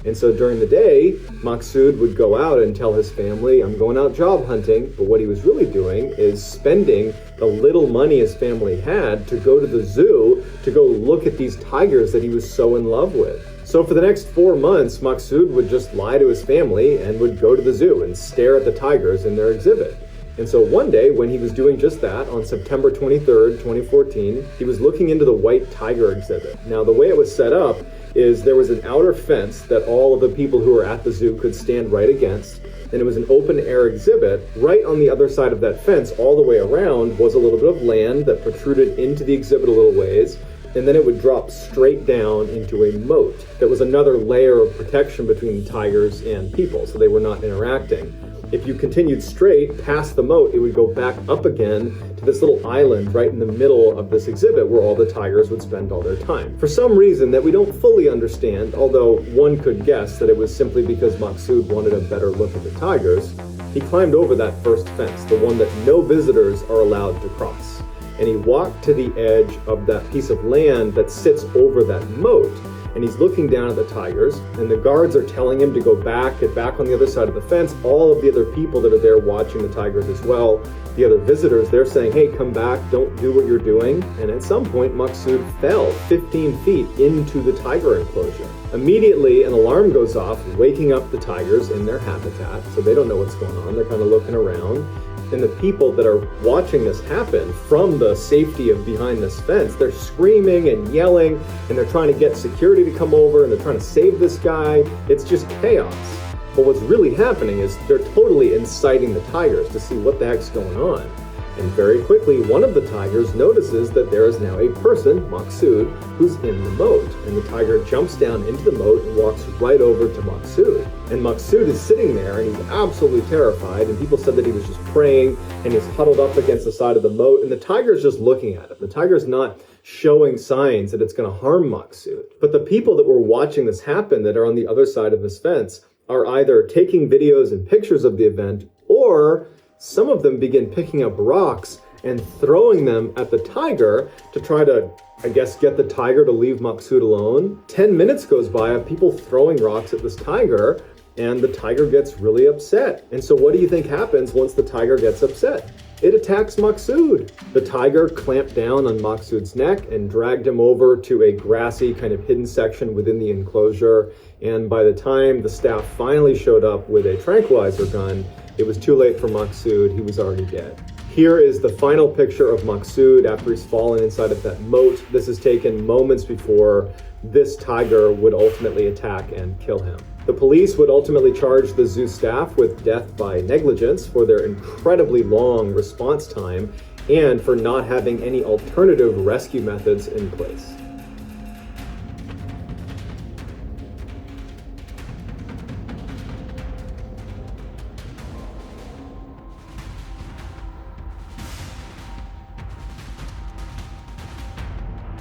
And so during the day, Maksud would go out and tell his family, I'm going out job hunting, but what he was really doing is spending the little money his family had to go to the zoo to go look at these tigers that he was so in love with. So for the next 4 months, Maksud would just lie to his family and would go to the zoo and stare at the tigers in their exhibit. And so one day, when he was doing just that, on September 23rd, 2014, he was looking into the white tiger exhibit. Now, the way it was set up is there was an outer fence that all of the people who were at the zoo could stand right against, and it was an open-air exhibit. Right on the other side of that fence, all the way around, was a little bit of land that protruded into the exhibit a little ways, and then it would drop straight down into a moat. There was another layer of protection between the tigers and people, so they were not interacting. If you continued straight past the moat, it would go back up again to this little island right in the middle of this exhibit where all the tigers would spend all their time. For some reason that we don't fully understand, although one could guess that it was simply because Maksud wanted a better look at the tigers, he climbed over that first fence, the one that no visitors are allowed to cross. And he walked to the edge of that piece of land that sits over that moat. And he's looking down at the tigers, and the guards are telling him to go back, get back on the other side of the fence. All of the other people that are there watching the tigers as well, the other visitors, they're saying, hey, come back, don't do what you're doing. And at some point, Maksud fell 15 feet into the tiger enclosure. Immediately, an alarm goes off, waking up the tigers in their habitat, so they don't know what's going on. They're kind of looking around. And the people that are watching this happen from the safety of behind this fence, they're screaming and yelling, and they're trying to get security to come over, and they're trying to save this guy. It's just chaos. But what's really happening is they're totally inciting the tigers to see what the heck's going on. And very quickly, one of the tigers notices that there is now a person, Maksud, who's in the moat. And the tiger jumps down into the moat and walks right over to Maksud. And Maksud is sitting there, and he's absolutely terrified. And people said that he was just praying, and he's huddled up against the side of the moat. And the tiger's just looking at him. The tiger's not showing signs that it's going to harm Maksud. But the people that were watching this happen, that are on the other side of this fence, are either taking videos and pictures of the event, or some of them begin picking up rocks and throwing them at the tiger to try to, I guess, get the tiger to leave Maksud alone. 10 minutes goes by of people throwing rocks at this tiger, and the tiger gets really upset. And so what do you think happens once the tiger gets upset? It attacks Maksud. The tiger clamped down on Maksud's neck and dragged him over to a grassy kind of hidden section within the enclosure. And by the time the staff finally showed up with a tranquilizer gun, it was too late for Maksud. He was already dead. Here is the final picture of Maksud after he's fallen inside of that moat. This is taken moments before this tiger would ultimately attack and kill him. The police would ultimately charge the zoo staff with death by negligence for their incredibly long response time and for not having any alternative rescue methods in place.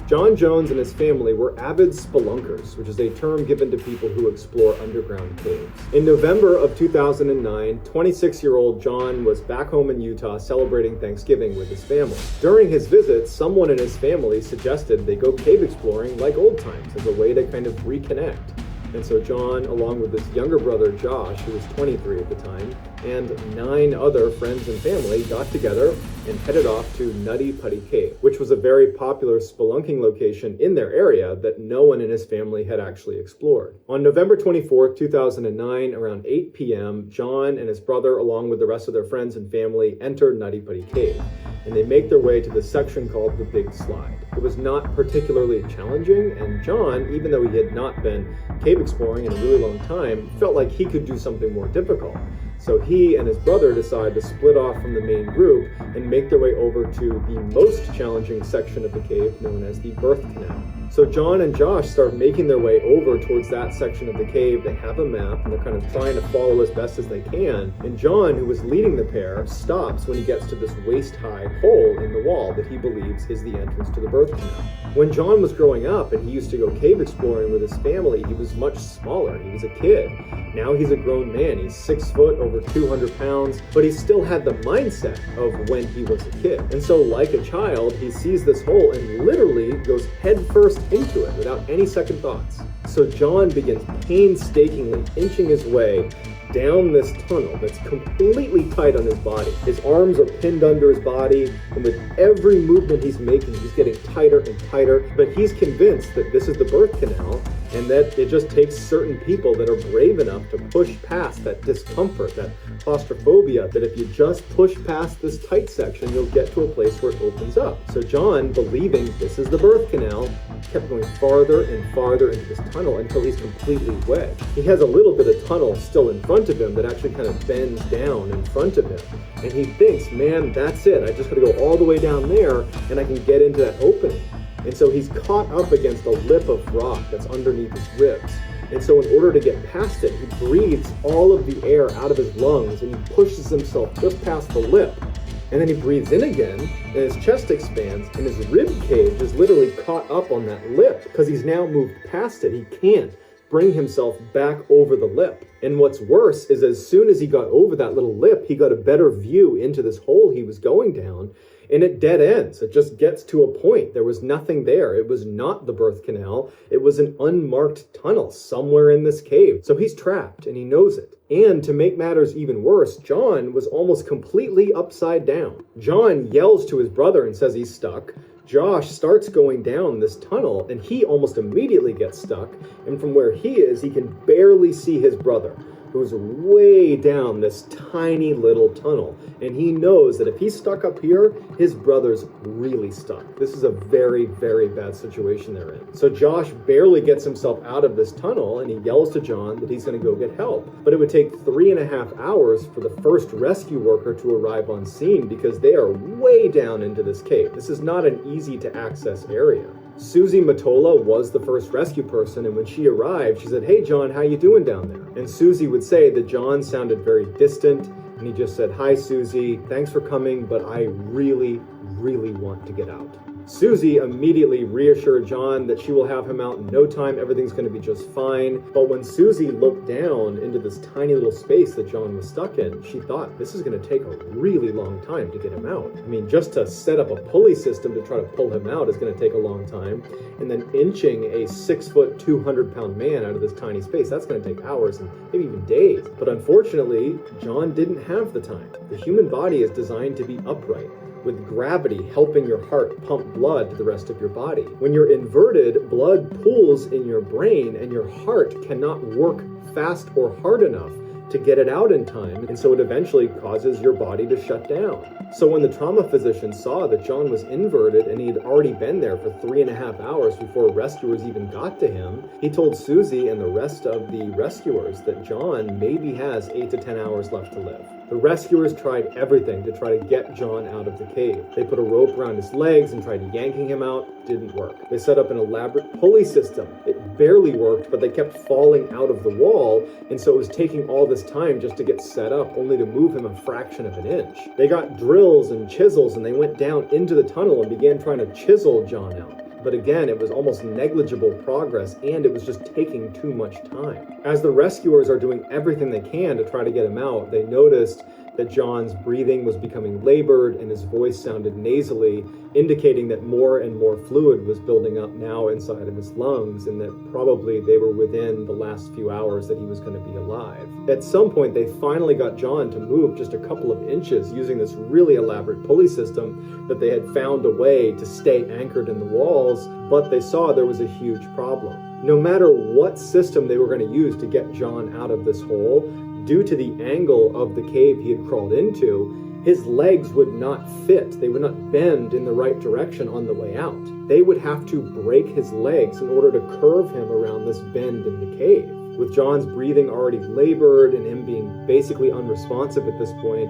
John Jones and his family were avid spelunkers, which is a term given to people who explore underground caves. In November of 2009, 26-year-old John was back home in Utah celebrating Thanksgiving with his family. During his visit, someone in his family suggested they go cave exploring like old times as a way to kind of reconnect. And so John, along with his younger brother Josh, who was 23 at the time, and 9 other friends and family got together and headed off to Nutty Putty Cave, which was a very popular spelunking location in their area that no one in his family had actually explored. On November 24th, 2009, around 8 p.m., John and his brother, along with the rest of their friends and family, enter Nutty Putty Cave, and they make their way to the section called the Big Slide. It was not particularly challenging, and John, even though he had not been cave exploring in a really long time, felt like he could do something more difficult. So he and his brother decide to split off from the main group and make their way over to the most challenging section of the cave, known as the Birth Canal. So John and Josh start making their way over towards that section of the cave. They have a map and they're kind of trying to follow as best as they can. And John, who was leading the pair, stops when he gets to this waist-high hole in the wall that he believes is the entrance to the Birth Canal. When John was growing up and he used to go cave exploring with his family, he was much smaller. He was a kid. Now he's a grown man. He's 6 foot, over 200 pounds, but he still had the mindset of when he was a kid. And so like a child, he sees this hole and literally goes headfirst into it without any second thoughts. So John begins painstakingly inching his way down this tunnel that's completely tight on his body. His arms are pinned under his body, and with every movement he's making, he's getting tighter and tighter, but he's convinced that this is the birth canal and that it just takes certain people that are brave enough to push past that discomfort, that claustrophobia, that if you just push past this tight section, you'll get to a place where it opens up. So John, believing this is the birth canal, kept going farther and farther into this tunnel until he's completely wedged. He has a little bit of tunnel still in front of him that actually kind of bends down in front of him. And he thinks, man, that's it. I just got to go all the way down there and I can get into that opening. And so he's caught up against a lip of rock that's underneath his ribs. And so in order to get past it, he breathes all of the air out of his lungs and he pushes himself just past the lip. And then he breathes in again and his chest expands and his rib cage is literally caught up on that lip because he's now moved past it. He can't bring himself back over the lip. And what's worse is as soon as he got over that little lip, he got a better view into this hole he was going down. And it dead ends. It just gets to a point. There was nothing there. It was not the birth canal. It was an unmarked tunnel somewhere in this cave. So he's trapped and he knows it. And to make matters even worse, John was almost completely upside down. John yells to his brother and says he's stuck. Josh starts going down this tunnel and he almost immediately gets stuck. And from where he is, he can barely see his brother, who's way down this tiny little tunnel. And he knows that if he's stuck up here, his brother's really stuck. This is a very, very bad situation they're in. So Josh barely gets himself out of this tunnel and he yells to John that he's gonna go get help. But it would take 3.5 hours for the first rescue worker to arrive on scene because they are way down into this cave. This is not an easy to access area. Susie Matola was the first rescue person, and when she arrived, she said, "Hey John, how you doing down there?" And Susie would say that John sounded very distant, and he just said, "Hi Susie, thanks for coming, but I really, really want to get out." Susie immediately reassured John that she will have him out in no time, everything's going to be just fine. But when Susie looked down into this tiny little space that John was stuck in, she thought this is going to take a really long time to get him out. I mean, just to set up a pulley system to try to pull him out is going to take a long time. And then inching a 6 foot, 200 pound man out of this tiny space, that's going to take hours and maybe even days. But unfortunately, John didn't have the time. The human body is designed to be upright, with gravity helping your heart pump blood to the rest of your body. When you're inverted, blood pools in your brain and your heart cannot work fast or hard enough to get it out in time, and so it eventually causes your body to shut down. So when the trauma physician saw that John was inverted and he had already been there for 3.5 hours before rescuers even got to him, he told Susie and the rest of the rescuers that John maybe has 8 to 10 hours left to live. The rescuers tried everything to try to get John out of the cave. They put a rope around his legs and tried yanking him out. Didn't work. They set up an elaborate pulley system. It barely worked, but they kept falling out of the wall, and so it was taking all this time just to get set up, only to move him a fraction of an inch. They got drills and chisels, and they went down into the tunnel and began trying to chisel John out. But again, it was almost negligible progress, and it was just taking too much time. As the rescuers are doing everything they can to try to get him out, they noticed that John's breathing was becoming labored and his voice sounded nasally, indicating that more and more fluid was building up now inside of his lungs and that probably they were within the last few hours that he was going to be alive. At some point, they finally got John to move just a couple of inches using this really elaborate pulley system that they had found a way to stay anchored in the walls, but they saw there was a huge problem. No matter what system they were going to use to get John out of this hole, due to the angle of the cave he had crawled into, his legs would not fit. They would not bend in the right direction on the way out. They would have to break his legs in order to curve him around this bend in the cave. With John's breathing already labored and him being basically unresponsive at this point,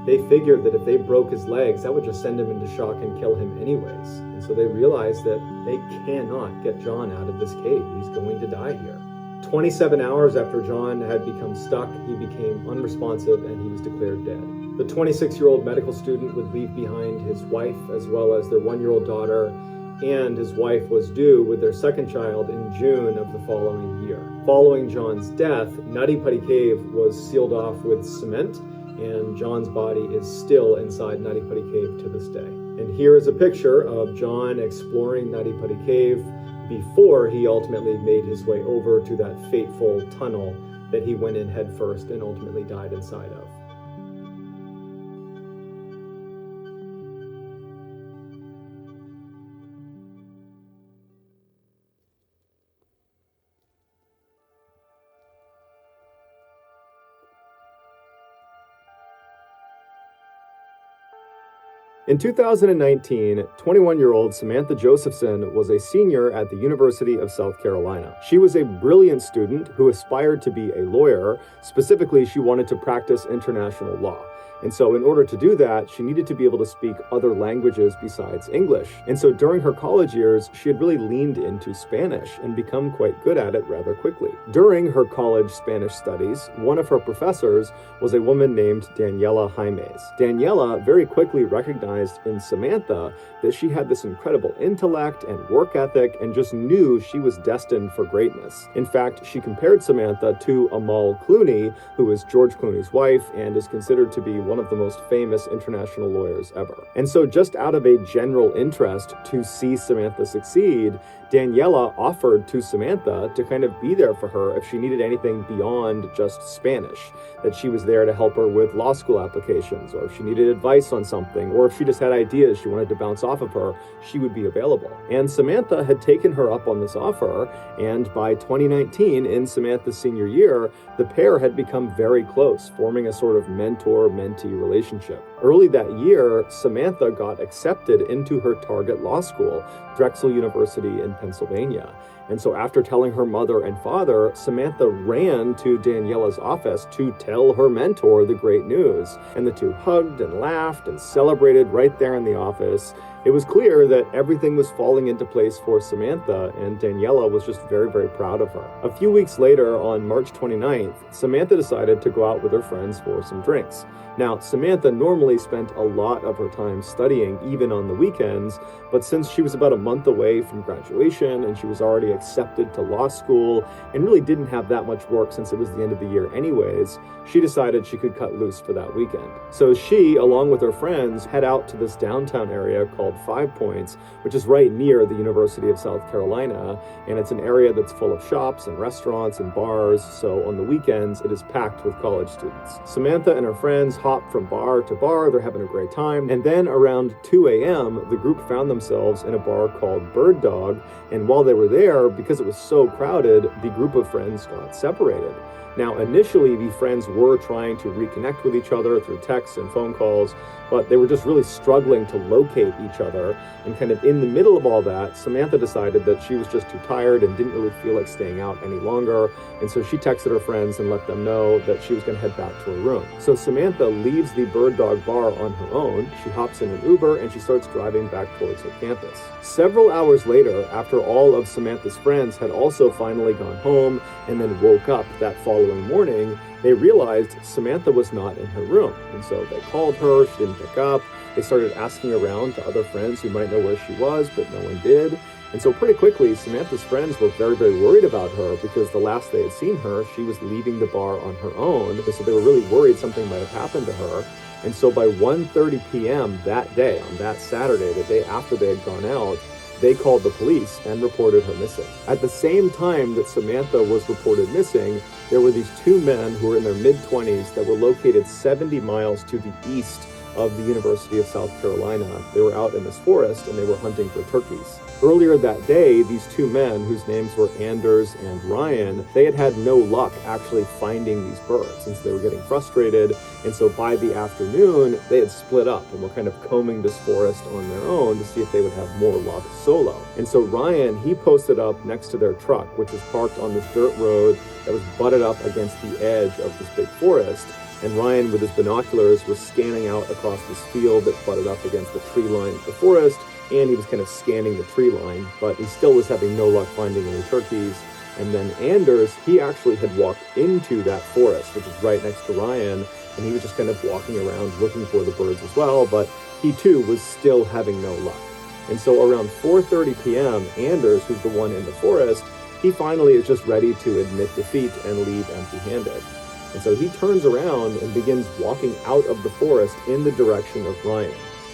they figured that if they broke his legs, that would just send him into shock and kill him anyways. And so they realized that they cannot get John out of this cave. He's going to die here. 27 hours after John had become stuck, he became unresponsive and he was declared dead. The 26-year-old medical student would leave behind his wife as well as their 1-year-old daughter, and his wife was due with their second child in June of the following year. Following John's death, Nutty Putty Cave was sealed off with cement, and John's body is still inside Nutty Putty Cave to this day. And here is a picture of John exploring Nutty Putty Cave before he ultimately made his way over to that fateful tunnel that he went in head first and ultimately died inside of. In 2019, 21-year-old Samantha Josephson was a senior at the University of South Carolina. She was a brilliant student who aspired to be a lawyer. Specifically, she wanted to practice international law. And so in order to do that, she needed to be able to speak other languages besides English. And so during her college years, she had really leaned into Spanish and become quite good at it rather quickly. During her college Spanish studies, one of her professors was a woman named Daniela Jaimes. Daniela very quickly recognized in Samantha that she had this incredible intellect and work ethic and just knew she was destined for greatness. In fact, she compared Samantha to Amal Clooney, who is George Clooney's wife and is considered to be one of the most famous international lawyers ever. And so just out of a general interest to see Samantha succeed, Daniela offered to Samantha to kind of be there for her if she needed anything beyond just Spanish, that she was there to help her with law school applications, or if she needed advice on something, or if she just had ideas she wanted to bounce off of her, she would be available. And Samantha had taken her up on this offer, and by 2019, in Samantha's senior year, the pair had become very close, forming a sort of mentor-mentee relationship. Early that year, Samantha got accepted into her target law school, Drexel University in Pennsylvania. And so after telling her mother and father, Samantha ran to Daniela's office to tell her mentor the great news. And the two hugged and laughed and celebrated right there in the office. It was clear that everything was falling into place for Samantha, and Daniela was just very, very proud of her. A few weeks later, on March 29th, Samantha decided to go out with her friends for some drinks. Now, Samantha normally spent a lot of her time studying, even on the weekends, but since she was about a month away from graduation and she was already accepted to law school and really didn't have that much work since it was the end of the year anyways, she decided she could cut loose for that weekend. So she, along with her friends, head out to this downtown area called 5 Points, which is right near the University of South Carolina, and it's an area that's full of shops and restaurants and bars, so on the weekends it is packed with college students. Samantha and her friends hop from bar to bar, they're having a great time, and then around 2 a.m. the group found themselves in a bar called Bird Dog, and while they were there, because it was so crowded, the group of friends got separated. Now, initially, the friends were trying to reconnect with each other through texts and phone calls, but they were just really struggling to locate each other. And kind of in the middle of all that, Samantha decided that she was just too tired and didn't really feel like staying out any longer. And so she texted her friends and let them know that she was going to head back to her room. So Samantha leaves the Bird Dog bar on her own. She hops in an Uber and she starts driving back towards her campus. Several hours later, after all of Samantha's friends had also finally gone home and then woke up that following morning, they realized Samantha was not in her room. And so they called her, she didn't pick up. They started asking around to other friends who might know where she was, but no one did. And so pretty quickly, Samantha's friends were very, very worried about her because the last they had seen her, she was leaving the bar on her own. So they were really worried something might have happened to her. And so by 1:30 p.m. that day, on that Saturday, the day after they had gone out, they called the police and reported her missing. At the same time that Samantha was reported missing, there were these two men who were in their mid-20s that were located 70 miles to the east of the University of South Carolina. They were out in this forest and they were hunting for turkeys. Earlier that day, these two men, whose names were Anders and Ryan, they had no luck actually finding these birds, since they were getting frustrated. And so by the afternoon, they had split up and were kind of combing this forest on their own to see if they would have more luck solo. And so Ryan, he posted up next to their truck, which was parked on this dirt road that was butted up against the edge of this big forest. And Ryan, with his binoculars, was scanning out across this field that butted up against the tree line of the forest, and he was kind of scanning the tree line, but he still was having no luck finding any turkeys. And then Anders, he actually had walked into that forest, which is right next to Ryan, and he was just kind of walking around looking for the birds as well, but he too was still having no luck. And so around 4:30 p.m., Anders, who's the one in the forest, he finally is just ready to admit defeat and leave empty-handed. And so he turns around and begins walking out of the forest in the direction of Ryan.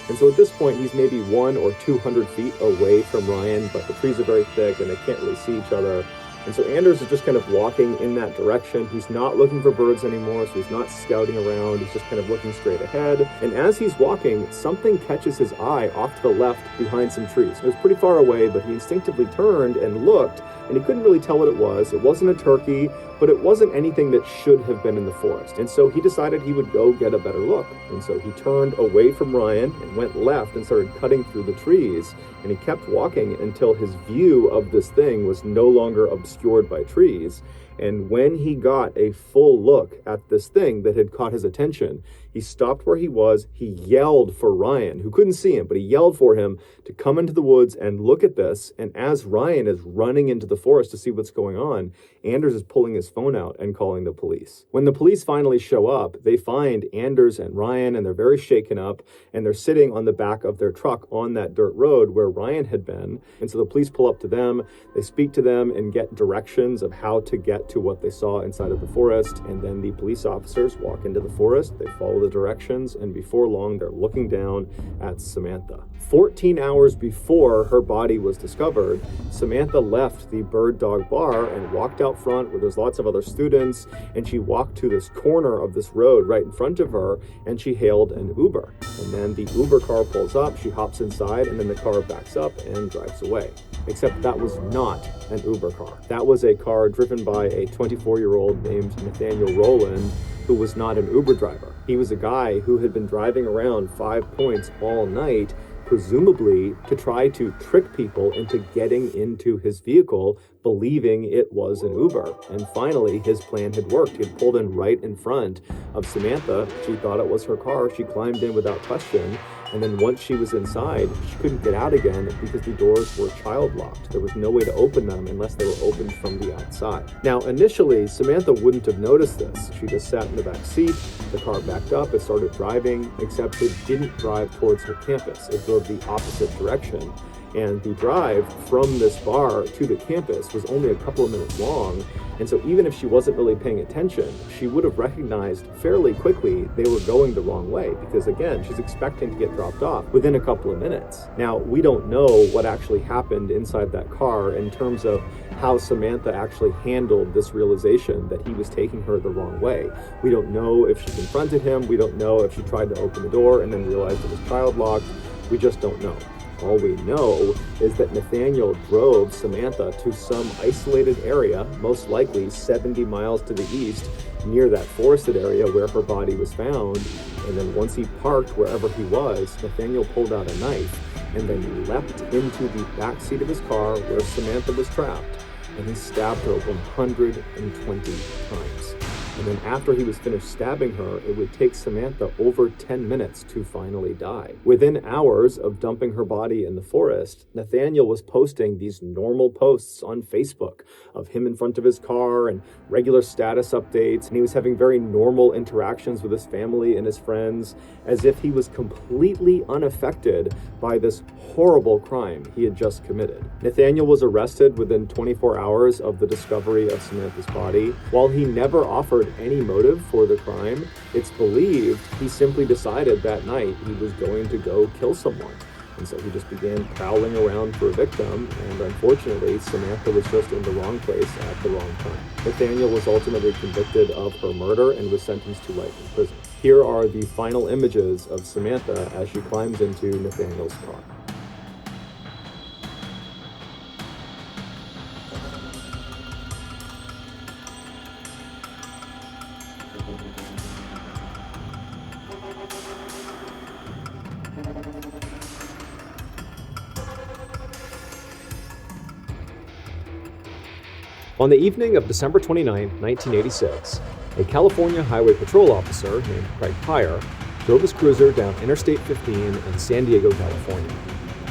And so at this point, he's maybe 100 or 200 feet away from Ryan, but the trees are very thick and they can't really see each other. And so Anders is just kind of walking in that direction. He's not looking for birds anymore, so he's not scouting around. He's just kind of looking straight ahead. And as he's walking, something catches his eye off to the left behind some trees. It was pretty far away, but he instinctively turned and looked, and he couldn't really tell what it was. It wasn't a turkey, but it wasn't anything that should have been in the forest. And so he decided he would go get a better look. And so he turned away from Ryan and went left and started cutting through the trees. And he kept walking until his view of this thing was no longer obscured by trees. And when he got a full look at this thing that had caught his attention, he stopped where he was. He yelled for Ryan, who couldn't see him, but he yelled for him to come into the woods and look at this. And as Ryan is running into the forest to see what's going on, Anders is pulling his phone out and calling the police. When the police finally show up, they find Anders and Ryan, and they're very shaken up, and they're sitting on the back of their truck on that dirt road where Ryan had been. And so the police pull up to them, they speak to them and get directions of how to get to what they saw inside of the forest. And then the police officers walk into the forest, they follow the directions, and before long, they're looking down at Samantha. 14 hours before her body was discovered, Samantha left the Bird Dog Bar and walked out front where there's lots of other students, and she walked to this corner of this road right in front of her, and she hailed an Uber. And then the Uber car pulls up, she hops inside, and then the car backs up and drives away. Except that was not an Uber car. That was a car driven by a 24-year-old named Nathaniel Rowland, who was not an Uber driver. He was a guy who had been driving around 5 Points all night, presumably to try to trick people into getting into his vehicle, believing it was an Uber. And finally, his plan had worked. He had pulled in right in front of Samantha. She thought it was her car. She climbed in without question. And then once she was inside, she couldn't get out again because the doors were child locked. There was no way to open them unless they were opened from the outside. Now, initially, Samantha wouldn't have noticed this. She just sat in the back seat. The car backed up. It started driving, except it didn't drive towards her campus. It drove the opposite direction. And the drive from this bar to the campus was only a couple of minutes long. And so even if she wasn't really paying attention, she would have recognized fairly quickly they were going the wrong way, because again, she's expecting to get dropped off within a couple of minutes. Now, we don't know what actually happened inside that car in terms of how Samantha actually handled this realization that he was taking her the wrong way. We don't know if she confronted him. We don't know if she tried to open the door and then realized it was child locked. We just don't know. All we know is that Nathaniel drove Samantha to some isolated area, most likely 70 miles to the east, near that forested area where her body was found. And then once he parked wherever he was, Nathaniel pulled out a knife and then leapt into the back seat of his car where Samantha was trapped, and he stabbed her 120 times. And then after he was finished stabbing her, it would take Samantha over 10 minutes to finally die. Within hours of dumping her body in the forest, Nathaniel was posting these normal posts on Facebook of him in front of his car and regular status updates, and he was having very normal interactions with his family and his friends, as if he was completely unaffected by this horrible crime he had just committed. Nathaniel was arrested within 24 hours of the discovery of Samantha's body. While he never offered any motive for the crime, it's believed he simply decided that night he was going to go kill someone. And so he just began prowling around for a victim, and unfortunately, Samantha was just in the wrong place at the wrong time. Nathaniel was ultimately convicted of her murder and was sentenced to life in prison. Here are the final images of Samantha as she climbs into Nathaniel's car. On the evening of December 29, 1986, a California Highway Patrol officer named Craig Pryor drove his cruiser down Interstate 15 in San Diego, California.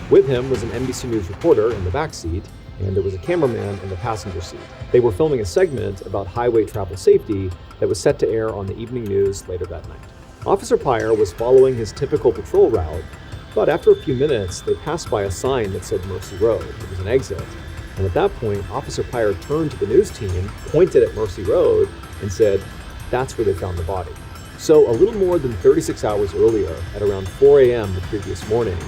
With him was an NBC News reporter in the back seat, and there was a cameraman in the passenger seat. They were filming a segment about highway travel safety that was set to air on the evening news later that night. Officer Pryor was following his typical patrol route, but after a few minutes, they passed by a sign that said Mercy Road. It was an exit. And at that point, Officer Pryor turned to the news team, pointed at Mercy Road, and said, "That's where they found the body." So a little more than 36 hours earlier, at around 4 a.m. the previous morning,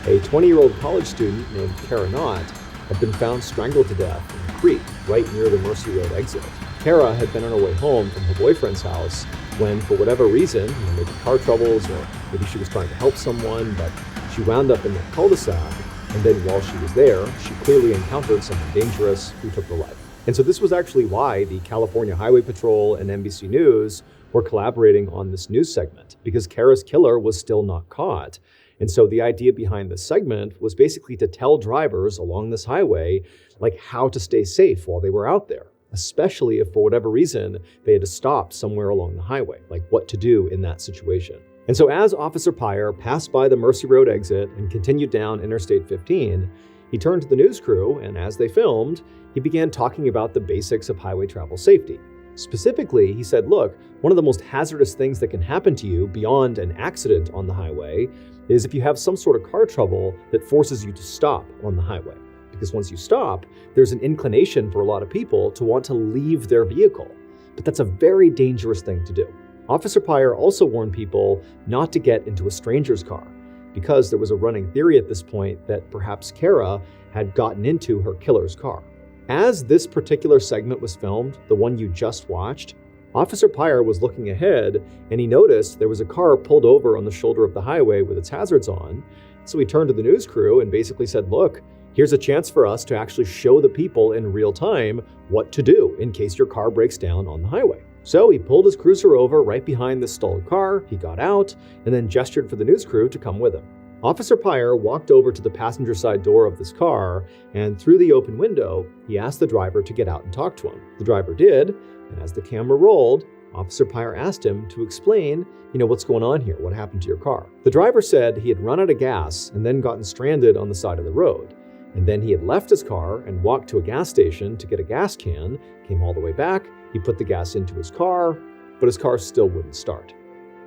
a 20-year-old college student named Kara Knott had been found strangled to death in a creek right near the Mercy Road exit. Kara had been on her way home from her boyfriend's house when, for whatever reason, maybe car troubles or maybe she was trying to help someone, but she wound up in that cul-de-sac. And then while she was there, she clearly encountered someone dangerous who took her life. And so this was actually why the California Highway Patrol and NBC News were collaborating on this news segment, because Kara's killer was still not caught. And so the idea behind this segment was basically to tell drivers along this highway, like, how to stay safe while they were out there, especially if for whatever reason they had to stop somewhere along the highway, like what to do in that situation. And so as Officer Pryor passed by the Mercy Road exit and continued down Interstate 15, he turned to the news crew, and as they filmed, he began talking about the basics of highway travel safety. Specifically, he said, look, one of the most hazardous things that can happen to you beyond an accident on the highway is if you have some sort of car trouble that forces you to stop on the highway. Because once you stop, there's an inclination for a lot of people to want to leave their vehicle. But that's a very dangerous thing to do. Officer Pryor also warned people not to get into a stranger's car, because there was a running theory at this point that perhaps Kara had gotten into her killer's car. As this particular segment was filmed, the one you just watched, Officer Pryor was looking ahead and he noticed there was a car pulled over on the shoulder of the highway with its hazards on. So he turned to the news crew and basically said, look, here's a chance for us to actually show the people in real time what to do in case your car breaks down on the highway. So he pulled his cruiser over right behind the stalled car, he got out, and then gestured for the news crew to come with him. Officer Pryor walked over to the passenger side door of this car, and through the open window, he asked the driver to get out and talk to him. The driver did, and as the camera rolled, Officer Pryor asked him to explain, what's going on here, what happened to your car. The driver said he had run out of gas and then gotten stranded on the side of the road. And then he had left his car and walked to a gas station to get a gas can, came all the way back, he put the gas into his car, but his car still wouldn't start.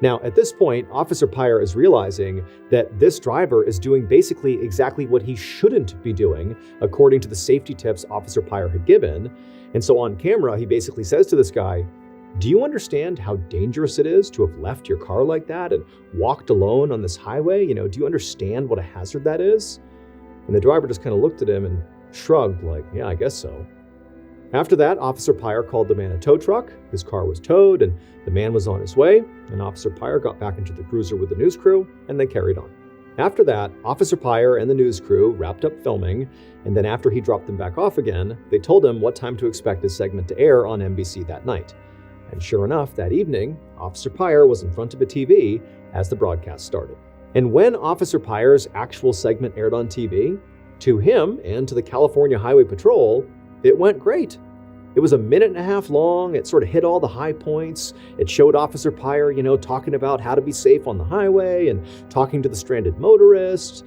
Now, at this point, Officer Pryor is realizing that this driver is doing basically exactly what he shouldn't be doing, according to the safety tips Officer Pryor had given. And so on camera, he basically says to this guy, do you understand how dangerous it is to have left your car like that and walked alone on this highway? Do you understand what a hazard that is? And the driver just kind of looked at him and shrugged like, yeah, I guess so. After that, Officer Pryor called the man a tow truck. His car was towed and the man was on his way. And Officer Pryor got back into the cruiser with the news crew and they carried on. After that, Officer Pryor and the news crew wrapped up filming. And then after he dropped them back off again, they told him what time to expect his segment to air on NBC that night. And sure enough, that evening, Officer Pryor was in front of a TV as the broadcast started. And when Officer Pryor's actual segment aired on TV, to him and to the California Highway Patrol, it went great. It was a minute and a half long. It sort of hit all the high points. It showed Officer Pyre, talking about how to be safe on the highway and talking to the stranded motorists.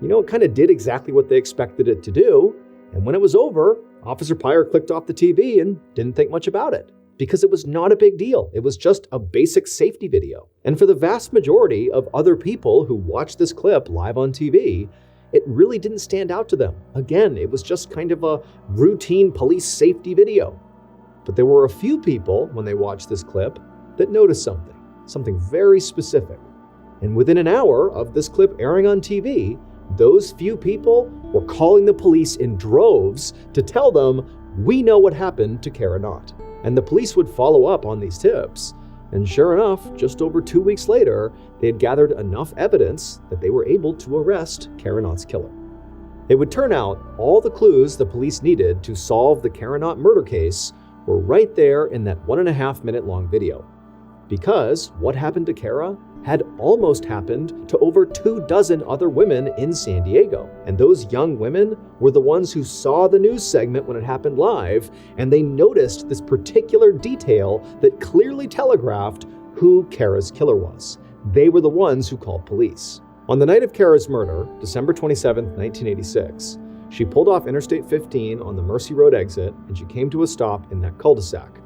It kind of did exactly what they expected it to do. And when it was over, Officer Pyre clicked off the TV and didn't think much about it, because it was not a big deal. It was just a basic safety video. And for the vast majority of other people who watched this clip live on TV, it really didn't stand out to them. Again, it was just kind of a routine police safety video. But there were a few people, when they watched this clip, that noticed something very specific. And within an hour of this clip airing on TV, those few people were calling the police in droves to tell them, "We know what happened to Kara Knott." And the police would follow up on these tips. And sure enough, just over 2 weeks later, they had gathered enough evidence that they were able to arrest Kara Knott's killer. It would turn out all the clues the police needed to solve the Kara Knott murder case were right there in that 1.5 minute long video. Because what happened to Kara had almost happened to over 24 other women in San Diego. And those young women were the ones who saw the news segment when it happened live, and they noticed this particular detail that clearly telegraphed who Kara's killer was. They were the ones who called police. On the night of Kara's murder, December 27, 1986, she pulled off Interstate 15 on the Mercy Road exit, and she came to a stop in that cul-de-sac.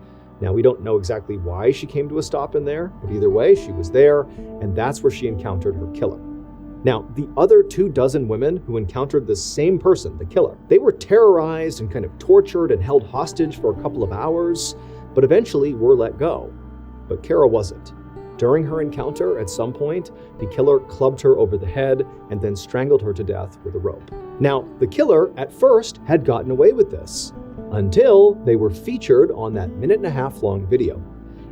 Now, we don't know exactly why she came to a stop in there, but either way, she was there, and that's where she encountered her killer. Now, the other 24 women who encountered the same person, the killer, they were terrorized and kind of tortured and held hostage for a couple of hours, but eventually were let go. But Kara wasn't. During her encounter, at some point, the killer clubbed her over the head and then strangled her to death with a rope. Now, the killer, at first, had gotten away with this, until they were featured on that 1.5 minute long video.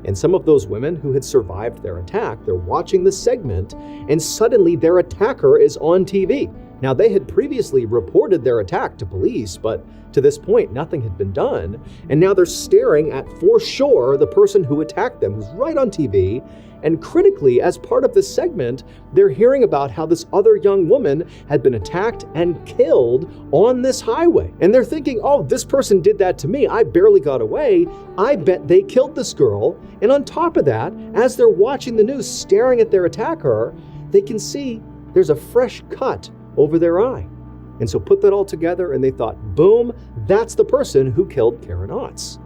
And some of those women who had survived their attack, they're watching the segment, and suddenly their attacker is on TV. Now, they had previously reported their attack to police, but to this point, nothing had been done. And now they're staring at, for sure, the person who attacked them, who's right on TV. And critically, as part of this segment, they're hearing about how this other young woman had been attacked and killed on this highway. And they're thinking, oh, this person did that to me. I barely got away. I bet they killed this girl. And on top of that, as they're watching the news, staring at their attacker, they can see there's a fresh cut over their eye. And so put that all together and they thought, boom, that's the person who killed Kara Knott.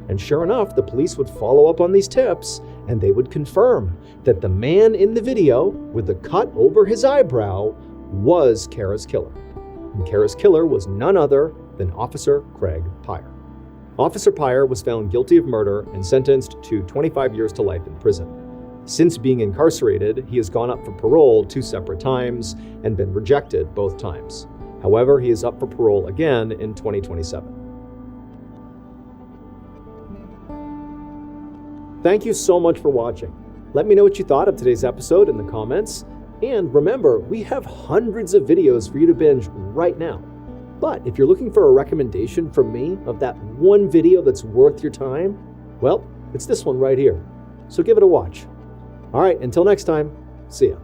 And sure enough, the police would follow up on these tips and they would confirm that the man in the video with the cut over his eyebrow was Kara's killer. And Kara's killer was none other than Officer Craig Pyre. Officer Pyre was found guilty of murder and sentenced to 25 years to life in prison. Since being incarcerated, he has gone up for parole 2 separate times and been rejected both times. However, he is up for parole again in 2027. Thank you so much for watching. Let me know what you thought of today's episode in the comments. And remember, we have hundreds of videos for you to binge right now. But if you're looking for a recommendation from me of that one video that's worth your time, well, it's this one right here. So give it a watch. All right, until next time, see ya.